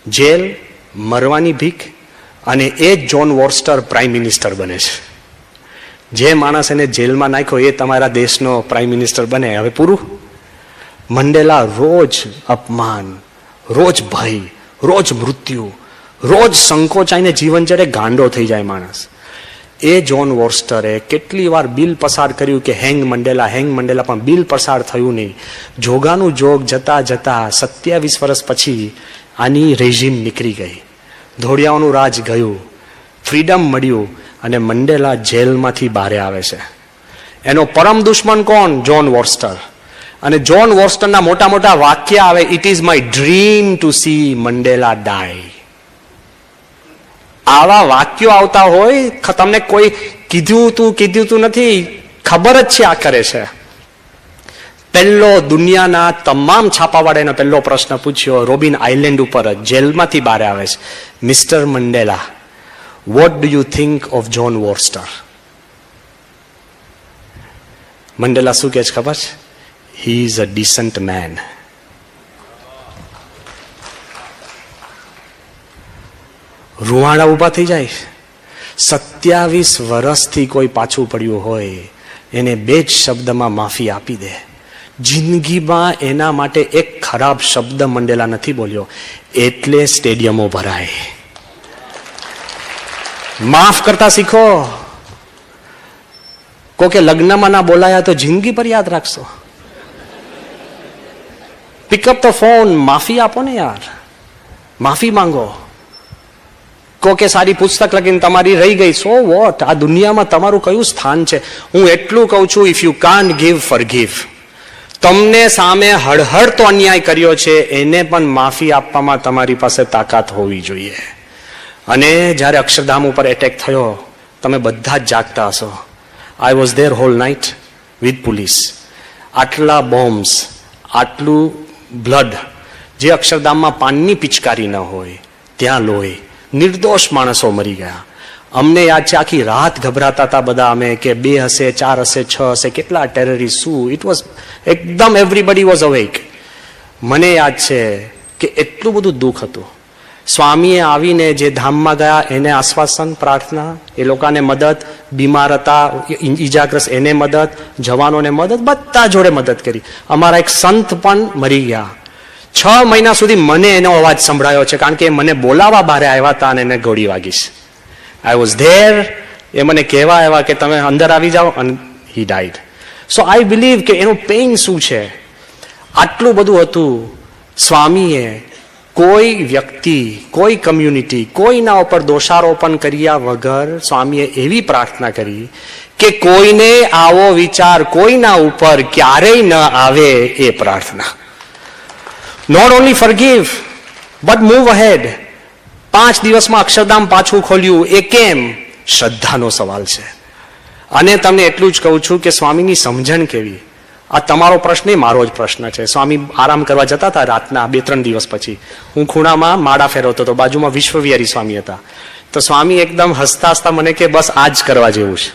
જેલ, મરવાની ભીખ, અને એ જ જોન વોર્સ્ટર પ્રાઇમ મિનિસ્ટર બને છે. જે માણસ એને જેલમાં નાખ્યો એ તમારા દેશનો પ્રાઇમ મિનિસ્ટર બને. હવે પૂરું. મંડેલા રોજ અપમાન, રોજ ભય, રોજ મૃત્યુ, રોજ સંકોચાઈને જીવન જ્યારે ગાંડો થઈ જાય માણસ. એ જોન વોર્સ્ટરે કેટલી વાર બિલ પસાર કર્યું કે હેંગ મંડેલા, પણ બિલ પસાર થયું નહીં. જોગાનું જોગ જતા જતા 27 વર્ષ પછી આની રેજીમ નીકળી ગઈ, ધોળિયાઓનું રાજ ગયું, ફ્રીડમ મળ્યું, અને મંડેલા જેલમાંથી બહાર આવે છે. એનો પરમ દુશ્મન કોણ? John Vorster. અને જોન વોર્સ્ટરના મોટા મોટા વાક્ય આવે, it is my dream to see Mandela die. આવા વાક્યો આવતા હોય, તમને કોઈ કીધું તું નથી, ખબર જ છે આ કરે છે. પહેલો દુનિયાના તમામ છાપાવાળાનો પહેલો પ્રશ્ન પૂછ્યો રોબિન આઇલેન્ડ ઉપર જ, જેલમાંથી બહાર આવે છે, mister Mandela, what do you think of John Vorster? Mandela શું કહે છે ખબર છે? He is a decent man. રૂવાડા ઉભા થઈ જાય. 27 વર્ષથી કોઈ પાછું પડ્યું હોય એને 2 જ શબ્દમાં માફી આપી દે. જિંદગીમાં એના માટે એક ખરાબ શબ્દ મંડેલા નથી બોલ્યો, એટલે સ્ટેડિયમો ભરાય. માફ કરતા શીખો. કોકે લગ્નમાં ના બોલાયા તો જિંદગી પર યાદ રાખશો. પિકઅપ ધ ફોન, માફી આપો ને યાર, માફી માંગો. કોકે સારી પુસ્તક લખીને તમારી રહી ગઈ, સો વોટ? આ દુનિયામાં તમારું કયું સ્થાન છે? હું એટલું કહું છું, if you can't give, forgive. તમને સામે હળહળતો અન્યાય કર્યો છે, એને પણ માફી આપવામાં તમારી પાસે તાકાત હોવી જોઈએ. અને જ્યારે અક્ષરધામ ઉપર એટેક થયો, તમે બધા જ જાગતા હશો. I was there whole night with police. આટલા બોમ્બ્સ, આટલું બ્લડ, જે અક્ષરધામમાં પાનની પિચકારી ન હોય ત્યાં લોહી, નિર્દોષ માણસો મરી ગયા. અમને યાદ છે, આખી રાત ગભરાતા હતા બધા અમે કે 2 હશે, 4 હશે, 6 હશે, કેટલા ટેરરિસ્ટ, શું. ઇટ વોઝ એકદમ એવરીબડી વોઝ અવેક. મને યાદ છે કે એટલું બધું દુઃખ હતું. સ્વામીએ આવીને જે ધામમાં ગયા એને આશ્વાસન, પ્રાર્થના, એ લોકોને મદદ, બીમાર હતા, ઈજાગ્રસ્ત એને મદદ, જવાનોને મદદ, બધા જોડે મદદ કરી. અમારા એક સંત પણ મરી ગયા. 6 મહિના સુધી મને એનો અવાજ સંભળાયો છે, કારણ કે એ મને બોલાવા બહાર આવ્યા હતા અને એને ગોળી વાગીશ. આઈ વોઝ ધેર. એ મને કહેવા આવ્યા કે તમે અંદર આવી જાઓ, અને હી ડાઈડ. સો આઈ બિલીવ કે એનું પેઇન શું છે. આટલું બધું હતું. સ્વામીએ કોઈ વ્યક્તિ, કોઈ કમ્યુનિટી, કોઈના ઉપર દોષારોપણ કર્યા વગર સ્વામીએ એવી પ્રાર્થના કરી કે કોઈને આવો વિચાર કોઈના ઉપર ક્યારેય ન આવે. એ પ્રાર્થના. Not only forgive but move ahead. 5 દિવસમાં અક્ષરધામ પાછું ખોલ્યું. એ કેમ? શ્રદ્ધાનો સવાલ છે. અને તમને એટલું જ કહું છું કે સ્વામીની સમજણ કેવી. આ તમારો પ્રશ્ન નહીં, મારો જ પ્રશ્ન છે. સ્વામી આરામ કરવા જતા હતા રાતના 2-3 દિવસ પછી. હું ખૂણામાં માળા ફેરવતો હતો, બાજુમાં વિશ્વવિહારી સ્વામી હતા. તો સ્વામી એકદમ હસતા હસતા મને કે બસ આ જ કરવા જેવું છે.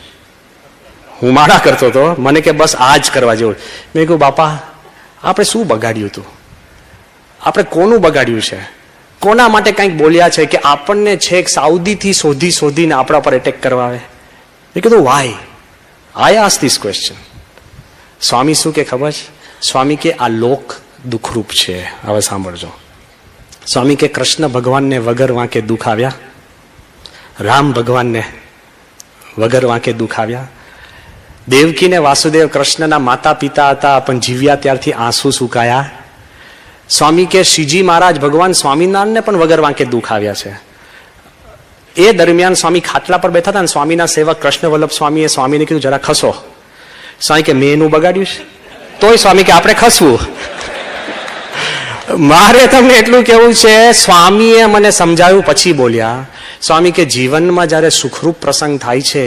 હું માળા કરતો હતો, મને કે બસ આ જ કરવા જેવું. મેં કહ્યું બાપા, આપણે શું બગાડ્યું હતું? આપણે કોનું બગાડ્યું છે? કોના માટે કંઈક બોલ્યા છે કે આપણને છેક સાઉદીથી શોધીને આપણા પર એટેક કરવા આવે? મેં કીધું why? I ask this question. Swami શું કે ખબર છે? સ્વામી કે આ લોક દુઃખરૂપ છે. હવે સાંભળજો. સ્વામી કે કૃષ્ણ ભગવાનને વગર વાંકે દુઃખ આવ્યા, રામ ભગવાનને વગર વાંકે દુઃખ આવ્યા, દેવકીને વાસુદેવ કૃષ્ણના માતા પિતા હતા પણ જીવ્યા ત્યારથી આંસુ સુકાયા. સ્વામી કે શ્રીજી મહારાજ ભગવાન સ્વામિનારાયણને પણ વગર વાંકે દુઃખ આવ્યા છે. એ દરમિયાન સ્વામી ખાટલા પર બેઠા હતા અને સ્વામીના સેવક કૃષ્ણ વલ્લભ સ્વામીએ સ્વામીને કીધું જરા ખસો. સ્વામી કે મેં એનું બગાડ્યું છે? તોય સ્વામી કે આપણે ખસવું. મારે તમને એટલું કેવું છે, સ્વામીએ મને સમજાવ્યું પછી બોલ્યા. સ્વામી કે જીવનમાં જ્યારે સુખરૂપ પ્રસંગ થાય છે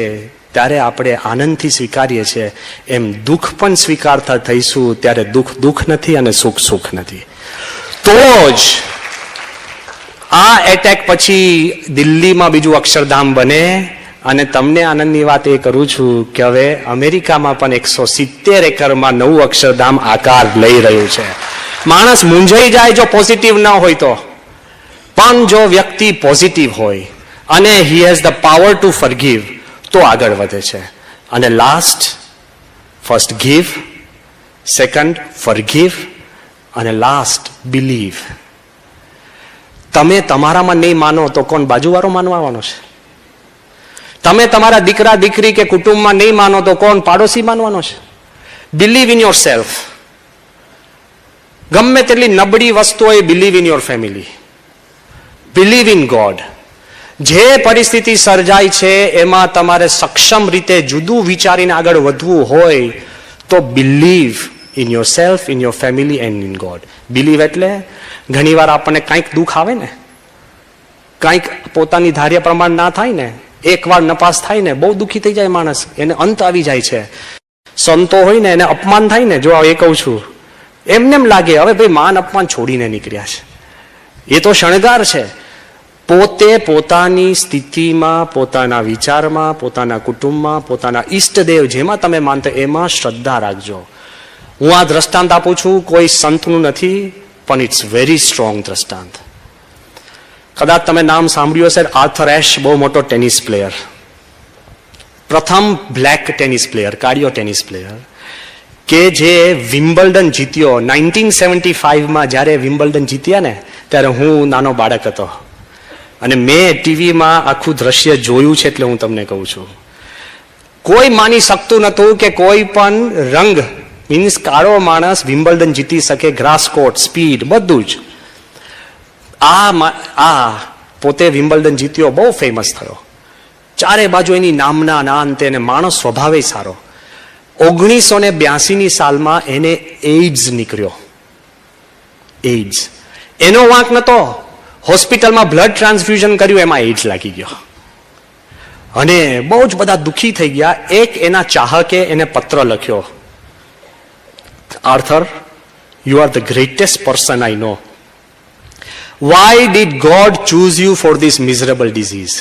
ત્યારે આપણે આનંદથી સ્વીકારીએ છીએ, એમ દુઃખ પણ સ્વીકારતા થઈશું ત્યારે દુઃખ દુઃખ નથી અને સુખ સુખ નથી. તો જ આ એટેક પછી દિલ્હીમાં બીજું અક્ષરધામ બને. અને તમને આનંદની વાત એ કરું છું કે હવે અમેરિકામાં પણ 170 એકરમાં નવું અક્ષરધામ આકાર લઈ રહ્યું છે. માણસ મૂંઝાઈ જાય જો પોઝિટિવ ન હોય તો, પણ જો વ્યક્તિ પોઝિટિવ હોય અને he has the power to forgive તો આગળ વધે છે. અને last, first give, second forgive, અને લાસ્ટ બિલીવ. તમે તમારામાં નહીં માનો તો કોણ બાજુવાળો માનવાનો છે? તમે તમારા દીકરા દીકરી કે કુટુંબમાં નહીં માનો તો કોણ પાડોશી માનવાનો છે? Believe in your self. ગમે તેટલી નબળી વસ્તુ હોય, believe in your family, believe in God. જે પરિસ્થિતિ સર્જાય છે એમાં તમારે સક્ષમ રીતે જુદું વિચારીને આગળ વધવું હોય તો believe in your self, in your family and in God. Believe એટલે ઘણીવાર આપણને કંઈક દુઃખ આવે ને, કંઈક પોતાની ધાર્ય પ્રમાણ ના થાય ને, એકવાર નપાસ થાય ને, બહુ દુઃખી થઈ જાય માણસ, એને અંત આવી જાય છે. સંતો હોય ને એને અપમાન થાય ને, જો એ કહું છું, એમને એમ લાગે હવે ભાઈ માન અપમાન છોડીને નીકળ્યા છે. એ તો શણગાર છે. પોતે પોતાની સ્થિતિમાં, પોતાના વિચારમાં, પોતાના કુટુંબમાં, પોતાના ઈષ્ટદેવ જેમાં તમે માનતા એમાં શ્રદ્ધા રાખજો. હું આ દ્રષ્ટાંત આપું છું, કોઈ સંતનું નથી, પણ ઇટ્સ વેરી સ્ટ્રોંગ દ્રષ્ટાંત. કદાચ તમે નામ સાંભળ્યું હશે, આર્થર એશ, બહુ મોટો ટેનિસ પ્લેયર, પ્રથમ black tennis player, cardio tennis player, કે જે વિમ્બલ્ડન જીત્યો 1975માં. જ્યારે વિમ્બલ્ડન જીત્યા ને ત્યારે હું નાનો બાળક હતો અને મેં ટીવીમાં આખું દ્રશ્ય જોયું છે, એટલે હું તમને કહું છું. કોઈ માની શકતું નહોતું કે કોઈ પણ રંગ મીન્સ કાળો માણસ વિમ્બલ્ડન જીતી શકે. ગ્રાસ કોર્ટ, સ્પીડ, બધું જ. આ પોતે વિમ્બલ્ડન જીત્યો, બહુ ફેમસ થયો, ચારે બાજુ એની નામના ના અંતે, અને માણસ સ્વભાવે સારો. 1982ની સાલમાં એને એઇડ્સ નીકળ્યો. એઇડ્સ એનો વાંક નતો. હોસ્પિટલમાં બ્લડ ટ્રાન્સફ્યુઝન કર્યું, એમાં એઇડ્સ લાગી ગયો અને બહુ જ બધા દુઃખી થઈ ગયા. એક એના ચાહકે એને પત્ર લખ્યો, Arthur, you are the greatest person I know. Why did God choose you for this miserable disease?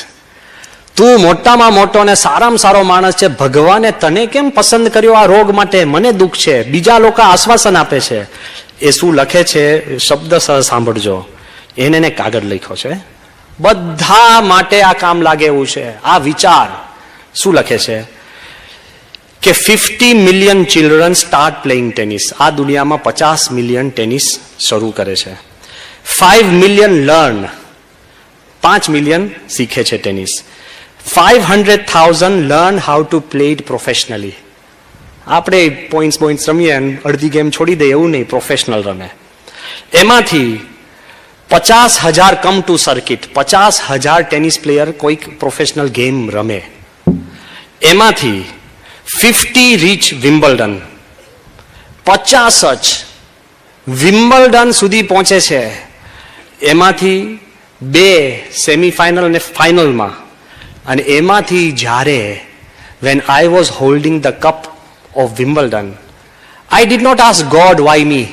તું મોટામાં મોટો અને સારામાં સારો માણસ છે, ભગવાને તને કેમ પસંદ કર્યો આ રોગ માટે? મને દુઃખ છે. બીજા લોકો આશ્વાસન આપે છે. એ શું લખે છે, શબ્દ સાંભળજો. એને કાગળ લખ્યો છે, બધા માટે આ કામ લાગે એવું છે. આ વિચાર શું લખે છે કે 50 million children start playing tennis. આ દુનિયામાં 50 મિલિયન ટેનિસ શરૂ કરે છે. 5 મિલિયન લર્ન, 5 મિલિયન શીખે છે tennis. 500,000 learn how to play it professionally. આપણે પોઈન્ટ્સ રમીએ અડધી ગેમ છોડી દઈએ એવું નહીં, પ્રોફેશનલ રમે. એમાંથી 50,000 come to circuit, 50,000 tennis player કોઈક પ્રોફેશનલ ગેમ રમે. એમાંથી 50 રીચ વિમ્બલ્ડન, 50 જ વિમ્બલ્ડન સુધી પહોંચે છે. એમાંથી 2 સેમીફાઇનલ અને ફાઇનલમાં. અને એમાંથી જ્યારે when I was holding the cup of Wimbledon, I did not ask God why me.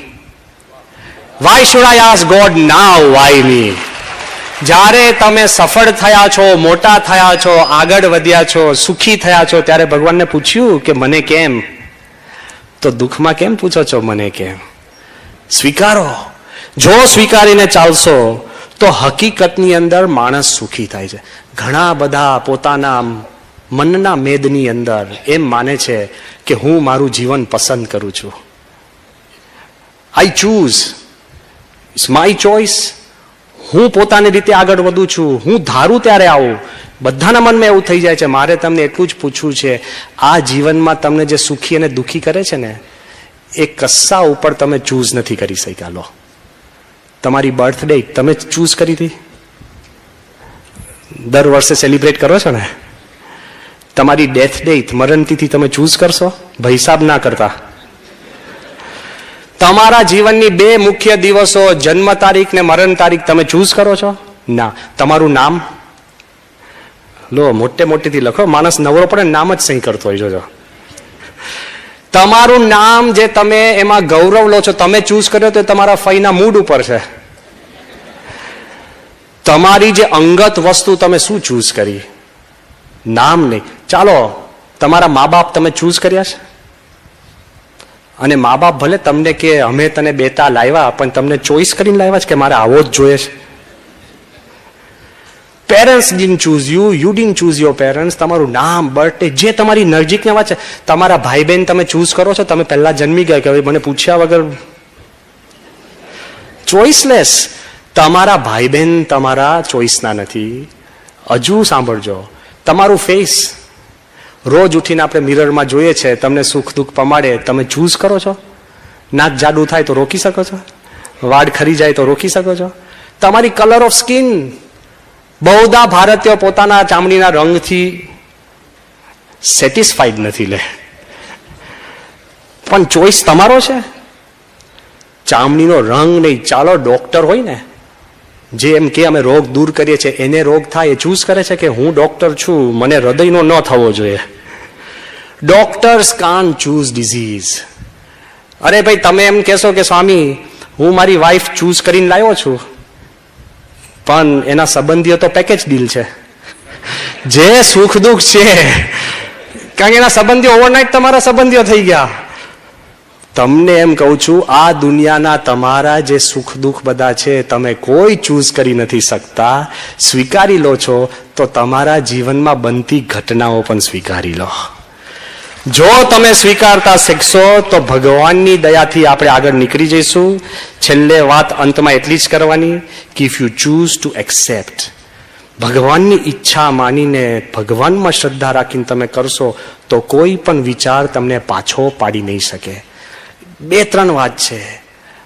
Why should I ask God now why me? જ્યારે તમે સફળ થયા છો, મોટા થયા છો, આગળ વધ્યા છો, સુખી થયા છો, ત્યારે ભગવાનને પૂછ્યું કે મને કેમ? તો દુઃખમાં કેમ પૂછો છો મને કેમ? સ્વીકારો. જો સ્વીકારીને ચાલશો તો હકીકતની અંદર માણસ સુખી થાય છે. ઘણા બધા પોતાના મનના મેદની અંદર એમ માને છે કે હું મારું જીવન પસંદ કરું છું. I choose, it's my choice. હું પોતાની રીતે આગળ વધું છું, હું ધારું ત્યારે આવું. બધાના મનમાં એવું થઈ જાય છે. મારે તમને એટલું જ પૂછવું છે, આ જીવનમાં તમને જે સુખી અને દુઃખી કરે છે ને, એ કસ્સા ઉપર તમે ચૂઝ નથી કરી શક્યા. લો, તમારી બર્થડે તમે ચૂઝ કરી હતી? દર વર્ષે સેલિબ્રેટ કરો છો ને. તમારી ડેથ ડેટ, મરણતિથિ તમે ચૂઝ કરશો? હિસાબ ના કરતા. તમારા જીવનની 2 મુખ્ય દિવસો, જન્મ તારીખ ને મરણ તારીખ, તમે ચૂઝ કરો છો? ના. તમારું નામ લો, મોટેથી લખો. માણસ નવરો પડે નામ જ સહી કરતો હોય. જોજો, તમારું નામ જે તમે એમાં ગૌરવ લો છો, તમે ચૂઝ કર્યો તો તમારા ફઈના મૂડ ઉપર છે. તમારી જે અંગત વસ્તુ તમે શું ચૂઝ કરી? નામ નહીં. ચાલો, તમારા મા બાપ તમે ચૂઝ કર્યા છે? અને મા બાપ ભલે તમને કે અમે તને બેટા લાવ્યા, પણ તમને ચોઈસ કરીને લાવ્યા છે કે મારે આવો જ જોઈએ છે? Parents didn't choose you, you didn't choose your parents. તમારું નામ, બર્થડે, જે તમારી નજીકની વાત છે. તમારા ભાઈ બહેન તમે ચૂઝ કરો છો? તમે પહેલા જન્મી ગયા કે હવે મને પૂછ્યા વગર ચોઈસલેસ. તમારા ભાઈ બહેન તમારા ચોઈસના નથી. હજુ સાંભળજો, તમારું ફેસ રોજ ઉઠીને આપણે મિરરમાં જોઈએ છે, તમને સુખ દુઃખ પમાડે, તમે ચૂઝ કરો છો? નાક જાડું થાય તો રોકી શકો છો? વાળ ખરી જાય તો રોકી શકો છો? તમારી કલર ઓફ સ્કિન, બહુધા ભારતીયો પોતાના ચામડીના રંગથી સેટિસ્ફાઈડ નથી લે, પણ ચોઈસ તમારો છે. ચામડીનો રંગ નહીં. ચાલો, ડોક્ટર હોય ને, જે એમ કે અમે રોગ દૂર કરીએ છીએ, એને રોગ થાય એ ચૂઝ કરે છે કે હું ડોક્ટર છું, મને હૃદયનો ન થવો જોઈએ. Doctors can't choose disease. અરે ભાઈ, તમે એમ કહેશો કે સ્વામી હું મારી વાઈફ ચૂઝ કરીને લાવ્યો છું, પણ એના સંબંધીઓ તો પેકેજ ડીલ છે. જે સુખ દુઃખ છે, કારણ કે એના સંબંધીઓ ઓવરનાઇટ તમારા સંબંધીઓ થઈ ગયા. તમને એમ કહું છું, આ દુનિયાના તમારા જે સુખ દુઃખ બધા છે, તમે કોઈ ચૂઝ કરી નથી શકતા. સ્વીકારી લો છો તો તમારા જીવનમાં બનતી ઘટનાઓ પણ સ્વીકારી લો. જો તમે સ્વીકારતા શીખશો તો ભગવાનની દયાથી આપણે આગળ નીકળી જઈશું. છેલ્લે વાત અંતમાં એટલી જ કરવાની કે if you choose two accept, ભગવાનની ઈચ્છા માનીને, ભગવાનમાં શ્રદ્ધા રાખીને તમે કરશો તો કોઈ પણ વિચાર તમને પાછો પાડી નહીં શકે. 2-3 વાત છે.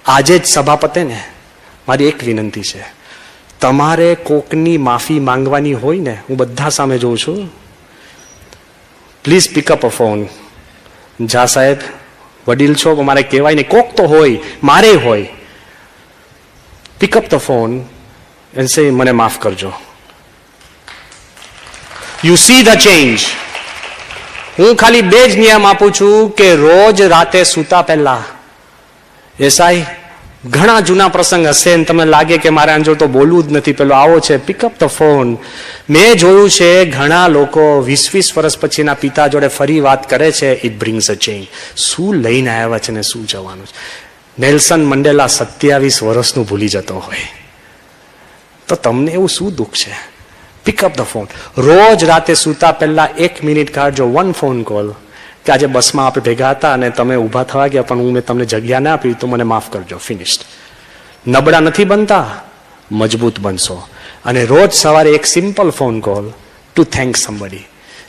આજે જ સભા પતે ને, મારી એક વિનંતી છે, તમારે કોકની માફી માંગવાની હોય ને, હું બધા સામે જોઉં છું, please pick up a phone. જા સાહેબ, વડીલ છો, મારે કહેવાય નહીં, કોક તો હોય, મારે હોય. Pick up the phone and say મને માફ કરજો. You see the change. હું ખાલી 2 જ નિયમ આપું છું કે રોજ રાતે સૂતા પહેલા, એસાઈ ઘણા જૂના પ્રસંગ હશે ને તમને લાગે કે મારે આંજો તો બોલવું જ નથી, પેલો આવો છે, પિકઅપ ધ ફોન. મેં જોયું છે ઘણા લોકો 20-20 વર્ષ પછીના પિતા જોડે ફરી વાત કરે છે. It brings a change. શું લઈને આવ્યા છે ને શું જવાનું છે. નેલ્સન મંડેલા 27 વર્ષનું ભૂલી જતો હોય. તો તમને એવું શું દુઃખ છે? Pick up the phone. રોજ રાતે સૂતા પહેલા 1 મિનિટ કાઢજો, 1 ફોન કોલ, કે આજે બસમાં આપણે ભેગા હતા અને તમે ઊભા થવા ગયા પણ મેં તમને જગ્યા ના આપી તો મને માફ કરજો. ફિનિશ્ડ. નબળા નથી બનતા, મજબૂત બનશો. અને રોજ સવારે એક simple phone call to thank somebody,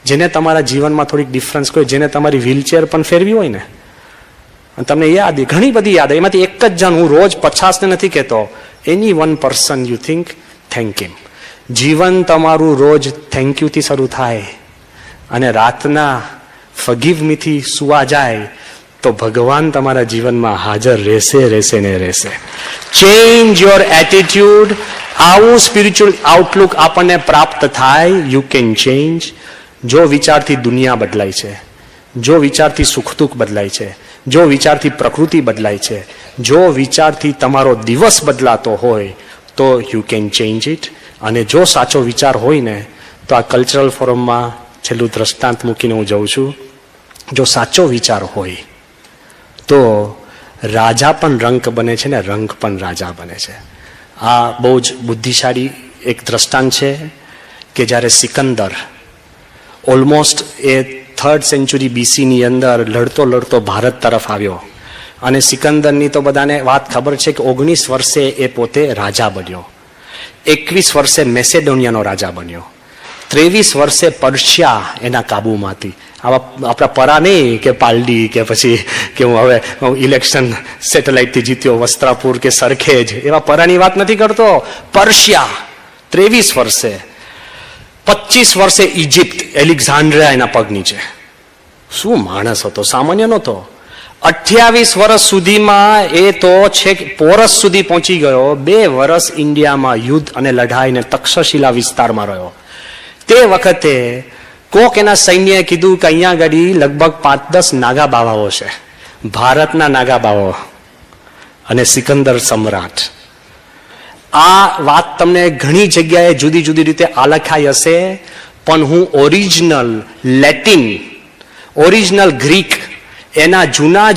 જેને તમારા જીવનમાં થોડીક ડિફરન્સ કોઈ, જેને તમારી વ્હીલચેર પણ ફેરવી હોય ને, અને તમને યાદ, ઘણી બધી યાદ, એમાંથી એક જ જણ, હું રોજ 50 ને નથી કહેતો, એની 1 પર્સન યુ થિંક, થેન્ક હિમ. જીવન તમારું રોજ થેન્ક યુથી શરૂ થાય અને રાતના ફગીવ મીથી સુવા જાય તો ભગવાન તમારા જીવનમાં હાજર રહેશે ને રહેશે. Change your attitude. આવું સ્પિરિચ્યુઅલ આઉટલુક આપણને પ્રાપ્ત થાય, યુ કેન ચેન્જ. જો વિચારથી દુનિયા બદલાય છે, જો વિચારથી સુખ દુઃખ બદલાય છે, જો વિચારથી પ્રકૃતિ બદલાય છે, જો વિચારથી તમારો દિવસ બદલાતો હોય તો યુ કેન ચેન્જ ઇટ. અને જો સાચો વિચાર હોય ને તો આ કલ્ચરલ ફોરમમાં છેલ્લું દ્રષ્ટાંત મૂકીને હું જઉં છું, જો સાચો વિચાર હોય તો રાજા પણ રંક બને છે ને રંક પણ રાજા બને છે. આ બહુ જ બુદ્ધિશાળી એક દ્રષ્ટાંત છે કે જ્યારે સિકંદર ઓલમોસ્ટ એ 3rd સેન્ચુરી BC અંદર લડતો ભારત તરફ આવ્યો અને સિકંદરની તો બધાને વાત ખબર છે કે 19 વર્ષે એ પોતે રાજા બન્યો, 21 વર્ષે મેસેડોનિયાનો રાજા બન્યો, 23 વર્ષે પર્શિયા એના કાબુમાંથી. આવા આપણા પરા નહીં કે પાલડી કે પછી કે હું હવે ઇલેક્શન સેટેલાઇટથી જીત્યો વસ્ત્રાપુર કે સરખેજ, એવા પરાની વાત નથી કરતો. પર્શિયા 23 વર્ષે, 25 વર્ષે ઇજિપ્ત, એલેક્ઝાન્ડ્રિયા એના પગ નીચે. શું માણસ હતો, સામાન્ય નહોતો. 28 વર્ષ સુધીમાં એ તો છેક પોરસ સુધી પહોંચી ગયો. 2 વર્ષ ઇન્ડિયામાં યુદ્ધ અને લડાઈ ને તક્ષશિલા વિસ્તારમાં રહ્યો. તે વખતે કોક એના સૈન્યએ કીધું કે અહીંયા આગળ લગભગ 5-10 નાગા બાવાઓ છે, ભારતના નાગા બાવાઓ અને સિકંદર સમ્રાટ. આ વાત તમને ઘણી જગ્યાએ જુદી જુદી રીતે આલખાઈ હશે, પણ હું ઓરિજિનલ લેટિન, ઓરિજિનલ ગ્રીક, એના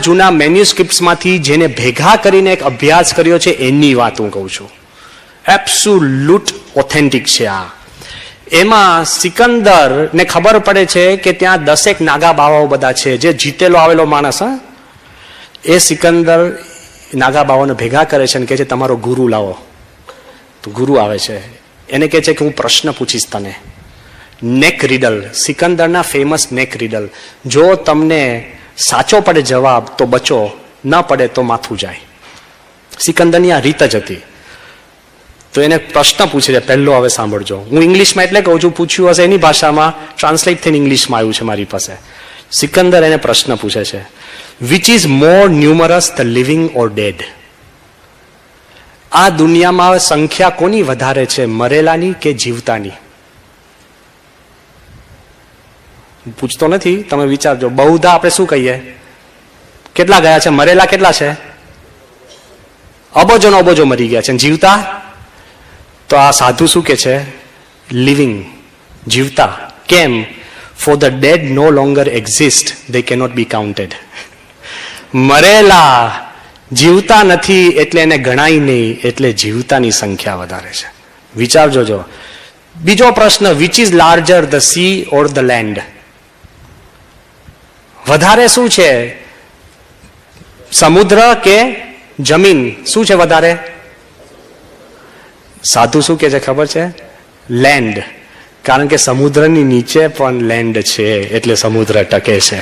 જૂના મેન્યુસ્ક્રિપ્ટ્સમાંથી જેને ભેગા કરીને એક અભ્યાસ કર્યો છે એની વાત હું કહું છું. એબ્સોલ્યુટ ઓથેન્ટિક છે આ. એમાં સિકંદર ને ખબર પડે છે કે ત્યાં 10 નાગા બાવાઓ બધા છે, જે જીતેલો આવેલો માણસ. એ સિકંદર નાગા બાવાઓને ભેગા કરે છે અને કહે છે તમારો ગુરુ લાવો. તો ગુરુ આવે છે, એને કહે છે કે હું પ્રશ્ન પૂછીશ તને. નેક રીડલ, સિકંદરના ફેમસ નેક રીડલ. જો તમને સાચો પડે જવાબ તો બચો, ન પડે તો માથું જાય. સિકંદરની આ રીત જ હતી. તો એને પ્રશ્ન પૂછે છે પહેલો, હવે સાંભળજો. હું ઇંગ્લિશમાં એટલે કહું છું, પૂછ્યું હશે એની ભાષામાં, ટ્રાન્સલેટ થઈને ઇંગ્લિશમાં આવ્યું છે મારી પાસે. સિકંદર એને પ્રશ્ન પૂછે છે, which is more numerous, the living or dead? આ દુનિયામાં સંખ્યા કોની વધારે છે, મરેલાની કે જીવતાની? પૂછતો નથી, તમે વિચારજો. બહુધા આપણે શું કહીએ, કેટલા ગયા છે? મરેલા કેટલા છે? અબજો ને અબજો મરી ગયા છે. જીવતા? તો આ સાધુ શું કે છે? લિવિંગ, જીવતા. કેમ? For the dead no longer exist, they cannot be counted. મરેલા જીવતા નથી એટલે એને ગણાય નહીં, એટલે જીવતાની સંખ્યા વધારે છે. વિચારજો. જો બીજો પ્રશ્ન, which is larger, the C or the land? વધારે શું છે, સમુદ્ર કે જમીન? શું છે વધારે? સાધુ શું કે છે ખબર છે? લેન્ડ. કારણ કે સમુદ્રની નીચે પણ લેન્ડ છે, એટલે સમુદ્ર ટકે છે.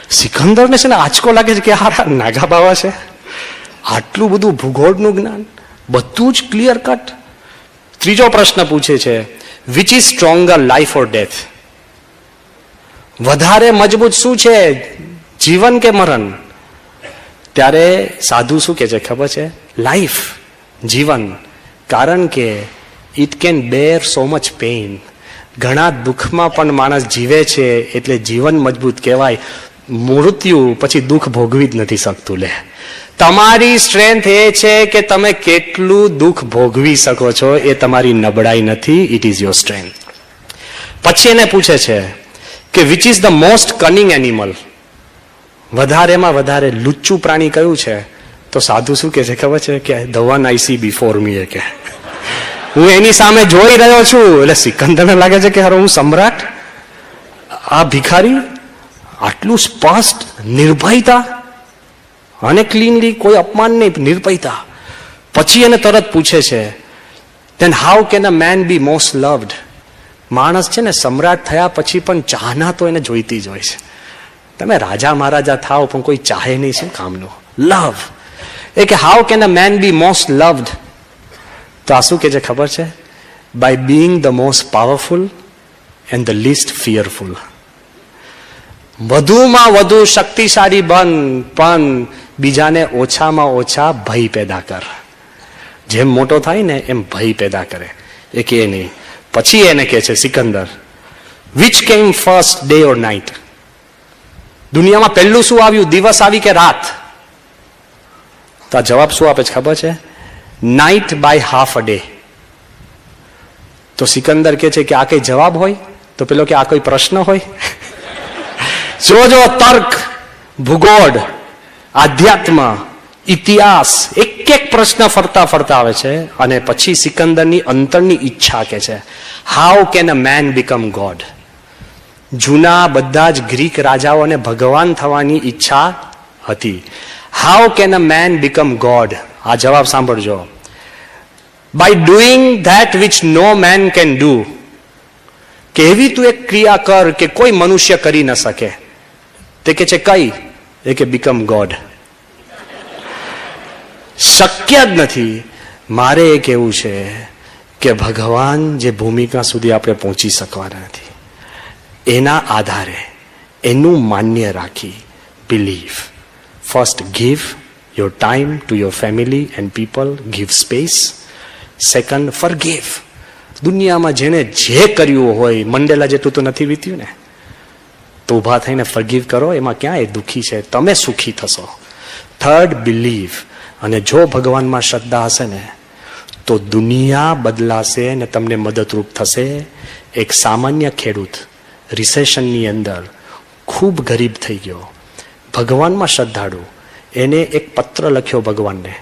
સિકંદરને છે ને આંચકો લાગે છે કે હારા નાગા બાવા છે, આટલું બધું ભૂગોળનું જ્ઞાન, બધું જ ક્લિયર કટ. ત્રીજો પ્રશ્ન પૂછે છે, which is stronger, life or death? વધારે મજબૂત શું છે, જીવન કે મરણ? ત્યારે સાધુ શું કે છે ખબર છે? લાઈફ, જીવન. કારણ કે it can bear so much pain. ઘણા દુઃખમાં પણ માણસ જીવે છે, એટલે જીવન મજબૂત કહેવાય. મૃત્યુ પછી દુઃખ ભોગવી જ નથી શકતું. લે, તમારી સ્ટ્રેન્થ એ છે કે તમે કેટલું દુઃખ ભોગવી શકો છો, એ તમારી નબળાઈ નથી, ઇટ ઇઝ યોર સ્ટ્રેન્થ. પછી એને પૂછે છે કે which is the most cunning animal? વધારેમાં વધારે લુચ્ચું પ્રાણી કયું છે? તો સાધુ શું કે છે ખબર છે? કે the one I see before me. કે હું એની સામે જોઈ રહ્યો છું. એટલે સિકંદરને લાગે છે કે હારો હું સમ્રાટ, આ ભિખારી, આટલું સ્પષ્ટ, નિર્ભયતા અને ક્લીનલી, કોઈ અપમાન નહીં, નિર્ભયતા. પછી એને તરત પૂછે છે, then how can a man be most loved? માણસ છે ને સમ્રાટ થયા પછી પણ ચાહના તો એને જોઈતી જ હોય છે. તમે રાજા મહારાજા થાવ પણ કોઈ ચાહે નહીં, શું કામનું? લવ. એ કે how can a man be most loved? તો આ શું કે છે ખબર છે? By being the most powerful and the least fearful. વધુમાં વધુ શક્તિશાળી બન, પણ બીજાને ઓછામાં ઓછા ભય પેદા કર. જેમ મોટો થાય ને એમ ભય પેદા કરે. એ કે નહીં. પછી એને કહે છે સિકંદર, વિચ કેમ ફર્સ્ટ, ડે ઓર નાઇટ? દુનિયામાં પહેલું શું આવ્યું, દિવસ આવી કે રાત? તો આ જવાબ શું આપે છે ખબર છે? Night bye half a day. તો સિકંદર કે છે કે આ કઈ જવાબ હોય? તો પેલો કે આ કોઈ પ્રશ્ન હોય? જો તર્ક, ભૂગોળ, આધ્યાત્મ, ઇતિહાસ, એક એક પ્રશ્ન ફરતા ફરતા આવે છે. અને પછી સિકંદરની અંતરની ઈચ્છા કે છે, how can a man become God? જૂના બધા જ ગ્રીક રાજાઓને ભગવાન થવાની ઈચ્છા હતી. How can a man become God? આ જવાબ સાંભળજો. By doing that which no man can do. કે એવી તું એક ક્રિયા કર કે કોઈ મનુષ્ય કરી ન શકે. તે કે છે કઈ? એ કે બીકમ ગોડ. શક્ય જ નથી. મારે એ કહેવું છે કે ભગવાન જે ભૂમિકા સુધી આપણે પહોંચી શકવાના નથી, એના આધારે, એનું માન્ય રાખી, believe. First give your time to your family and people, give space. Second, forgive. દુનિયામાં જેને જે કર્યું હોય, મંડેલા જેટલું તો નથી વીત્યું ને, તો ઊભા થઈને ફોરગીવ કરો. એમાં ક્યાં એ દુઃખી છે, તમે સુખી થશો. Third, believe. અને જો ભગવાનમાં શ્રદ્ધા હશે ને તો દુનિયા બદલાશે ને તમને મદદરૂપ થશે. એક સામાન્ય ખેડૂત રિસેશનની અંદર ખૂબ ગરીબ થઈ ગયો, ભગવાનમાં શ્રદ્ધાળુ, એને એક પત્ર લખ્યો ભગવાનને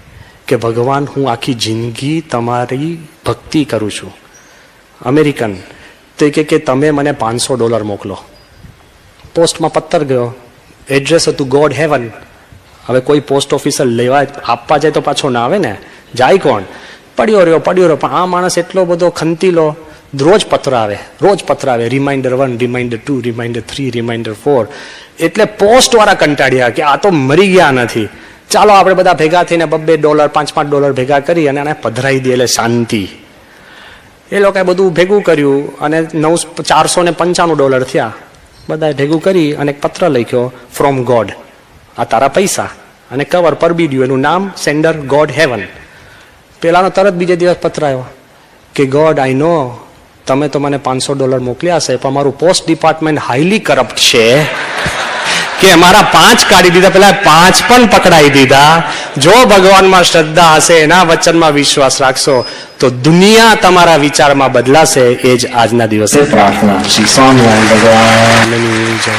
કે ભગવાન, હું આખી જિંદગી તમારી ભક્તિ કરું છું. અમેરિકન. તો કે તમે મને $500 મોકલો. પોસ્ટમાં પત્ર ગયો, એડ્રેસ હતું ગોડ હેવન. હવે કોઈ પોસ્ટ ઓફિસર લેવા આપવા જાય તો પાછો ના આવે ને, જાય કોણ? પડ્યો રહ્યો. પણ આ માણસ એટલો બધો ખંતીલો, રોજ પત્ર આવે, રિમાઇન્ડર 1, રિમાઇન્ડર 2, રિમાઇન્ડર 3, રિમાઇન્ડર 4. એટલે પોસ્ટ વાળા કંટાળ્યા કે આ તો મરી ગયા નથી, ચાલો આપણે બધા ભેગા થઈને $2, $5 ભેગા કરી અને આને પધરાઈ દે એટલે શાંતિ. એ લોકોએ બધું ભેગું કર્યું અને $495 થયા. બધાએ ભેગું કરી અને એક પત્ર લખ્યો, ફ્રોમ ગોડ. આ તારા પૈસા. અને કવર પર બીડ્યું, એનું નામ સેન્ડર ગોડ હેવન. પેલાનો તરત બીજે દિવસ પત્ર આવ્યો કે ગોડ, આઈ નો તમે તો મને $500 મોકલ્યા છે, પણ મારું પોસ્ટ ડિપાર્ટમેન્ટ હાઈલી કરપ્ટ છે કે અમારા 5 કાઢી દીધા, પેલા 5 પણ પકડાઈ દીધા. જો ભગવાનમાં શ્રદ્ધા હશે, એના વચનમાં વિશ્વાસ રાખશો તો દુનિયા તમારા વિચારમાં બદલાશે. એ જ આજના દિવસે પ્રાર્થના. શ્રી સ્વામિનારાયણ ભગવાનની જય.